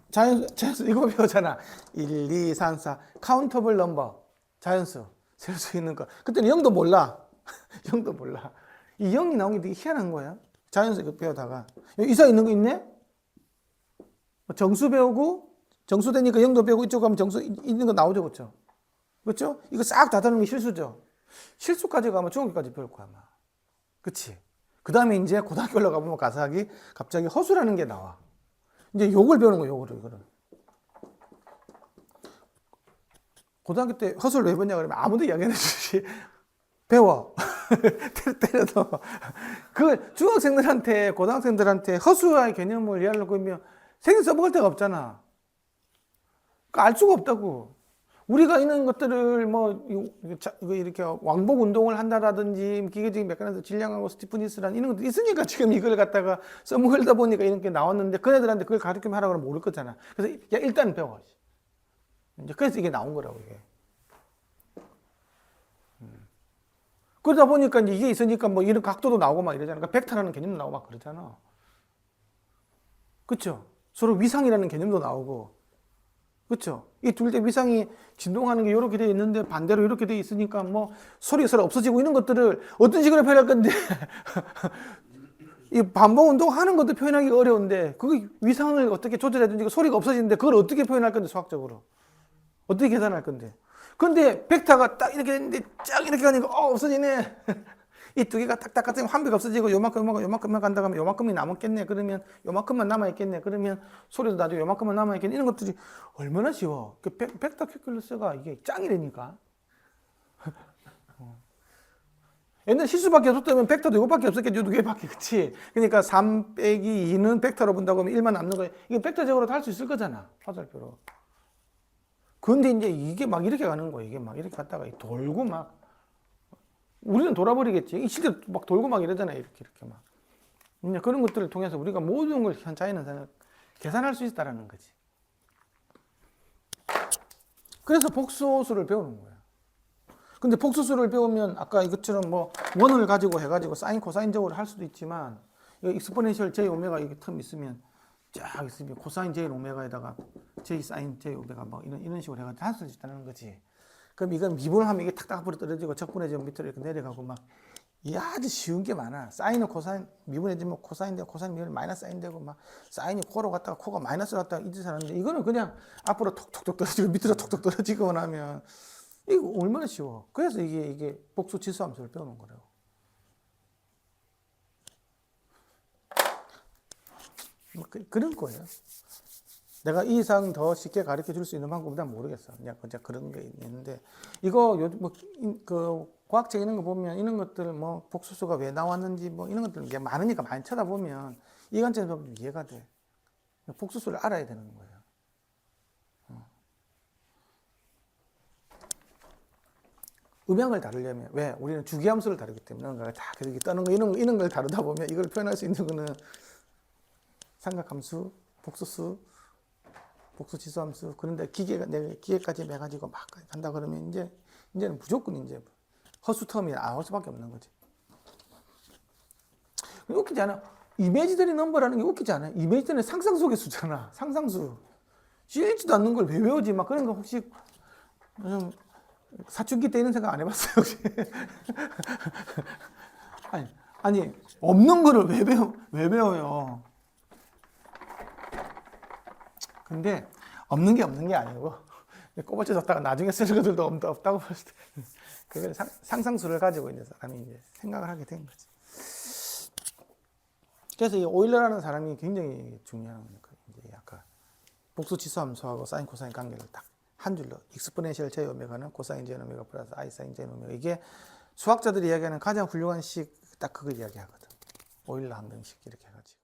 자연수 이거 배우잖아. 1, 2, 3, 4 카운터블 넘버 자연수 셀 수 있는 거. 그때는 0도 몰라. 0도 몰라. 이 0이 나온 게 되게 희한한 거야. 자연수 이거 배우다가 여기 이사 있는 거 있네? 정수 배우고 정수 되니까 영도 배우고 이쪽 가면 정수 있는 거 나오죠, 그렇죠? 그렇죠? 이거 싹 다 다는 게 실수죠. 실수까지 가면 중학교까지 배울 거야 아마. 그치? 그 다음에 이제 고등학교 올라가보면 가사학이 갑자기 허수라는 게 나와. 이제 욕을 배우는 거야, 욕을. 이거를. 고등학교 때 허수를 왜 배웠냐 그러면 아무도 이야기 안 해주지. 배워. 때려도. 그 중학생들한테, 고등학생들한테 허수의 개념을 이해하려고 하면 생일 써먹을 데가 없잖아. 그러니까 알 수가 없다고. 우리가 있는 것들을 이거 이렇게 왕복 운동을 한다라든지 기계적인 메커니즘 질량하고 스티프니스라는 이런 것도 있으니까 지금 이걸 갖다가 써먹다 보니까 이런 게 나왔는데 그네들한테 그걸 가르치면 하라고 하면 모를 거잖아. 그래서 야, 일단 배워. 이제 그래서 이게 나온 거라고, 이게. 그러다 보니까 이게 있으니까 뭐 이런 각도도 나오고 막 이러잖아. 그러니까 벡터라는 개념도 나오고 막 그러잖아. 그쵸? 서로 위상이라는 개념도 나오고. 그쵸? 이 둘 다 위상이 진동하는 게 이렇게 돼 있는데 반대로 이렇게 돼 있으니까 뭐 소리가 서로 없어지고 이런 것들을 어떤 식으로 표현할 건데 이 반복 운동하는 것도 표현하기 어려운데 그 위상을 어떻게 조절해주니까 소리가 없어지는데 그걸 어떻게 표현할 건데 수학적으로 어떻게 계산할 건데 근데 벡터가 딱 이렇게 됐는데 쫙 이렇게 가니까 없어지네. 이 두 개가 딱딱 같으면 한 배가 없어지고 요만큼만 간다 하면 요만큼이 남았겠네. 그러면 요만큼만 남아있겠네. 그러면 소리도 나중에 요만큼만 남아있겠네. 이런 것들이 얼마나 쉬워. 그 벡터 캘큘러스가 이게 짱이라니까. 옛날 실수밖에 없었다면 벡터도 이거밖에 없었겠죠. 두 개밖에. 그치? 그러니까 3 빼기 2는 벡터로 본다고 하면 1만 남는 거예요. 이게 벡터적으로도 할 수 있을 거잖아. 화살표로. 근데 이제 이게 막 이렇게 가는 거예요. 이게 막 이렇게 갔다가 돌고 막. 우리는 돌아버리겠지. 실제 막 돌고 막 이러잖아요. 이렇게 막. 그런 것들을 통해서 우리가 모든 걸 현자에는 계산할 수 있다라는 거지. 그래서 복소수를 배우는 거야. 근데 복소수를 배우면 아까 이것처럼 뭐 원을 가지고 해가지고 사인 코사인적으로 할 수도 있지만 이거 익스포넨셜 j 오메가 이게 텀 있으면 쫙 있으면 코사인 j 오메가에다가 j 사인 j 오메가 막 이런 식으로 해가지고 할 수 있다는 거지. 그럼 이건 미분을 하면 이게 탁탁 앞으로 떨어지고 적분해지면 밑으로 이렇게 내려가고 막 이게 아주 쉬운 게 많아. 사인은 코사인, 미분해지면 코사인 되고 코사인 미분이 마이너스 사인 되고 막 사인이 코로 갔다가 코가 마이너스로 갔다가 이 짓을 하는데 이거는 그냥 앞으로 톡톡톡 떨어지고 밑으로 톡톡 떨어지고 하면 이거 얼마나 쉬워. 그래서 이게 복수 지수함수를 배우는 거라고. 뭐 그런 거예요. 내가 이 이상 더 쉽게 가르쳐 줄 수 있는 방법은 난 모르겠어. 그냥 그런 게 있는데, 이거 요즘 그 과학책 이런 거 보면 이런 것들 뭐 복수수가 왜 나왔는지 뭐 이런 것들 이게 많으니까 많이 쳐다보면 이 관점에서 보면 이해가 돼. 복수수를 알아야 되는 거예요. 음양을 다루려면 왜? 우리는 주기함수를 다루기 때문에 뭔가 다 이렇게 떠는 거 이런 걸 다루다 보면 이걸 표현할 수 있는 거는 삼각함수, 복수수, 복수지수함수. 그런데 내가 기계까지 매가지고 막 간다 그러면 이제는 무조건 이제 허수 텀이 나올 수밖에 없는 거지. 웃기지 않아? 이미지들이 넘버라는 게 웃기지 않아? 이미지들은 상상 속의 수잖아. 상상수. 씌지도 않는 걸 왜 외우지? 막 그런 거 혹시 사춘기 때 이런 생각 안 해봤어요? 혹시? 아니 없는 거를 왜 배워요? 근데 없는 게 아니고 꼬부쳐졌다가 나중에 쓸 것들도 없다고 볼 때 그걸 상상수를 가지고 있는 사람이 이제 생각을 하게 된 거지. 그래서 이 오일러라는 사람이 굉장히 중요한 거예요. 이제 아까 복수지수함수하고 사인 코사인 관계를 딱 한 줄로 익스포넨셜 j 오메가는 코사인 j 오메가 플러스 i 사인 j 오메가, 이게 수학자들이 이야기하는 가장 훌륭한 식 딱 그걸 이야기하거든. 오일러 항등식 이렇게 해가지고.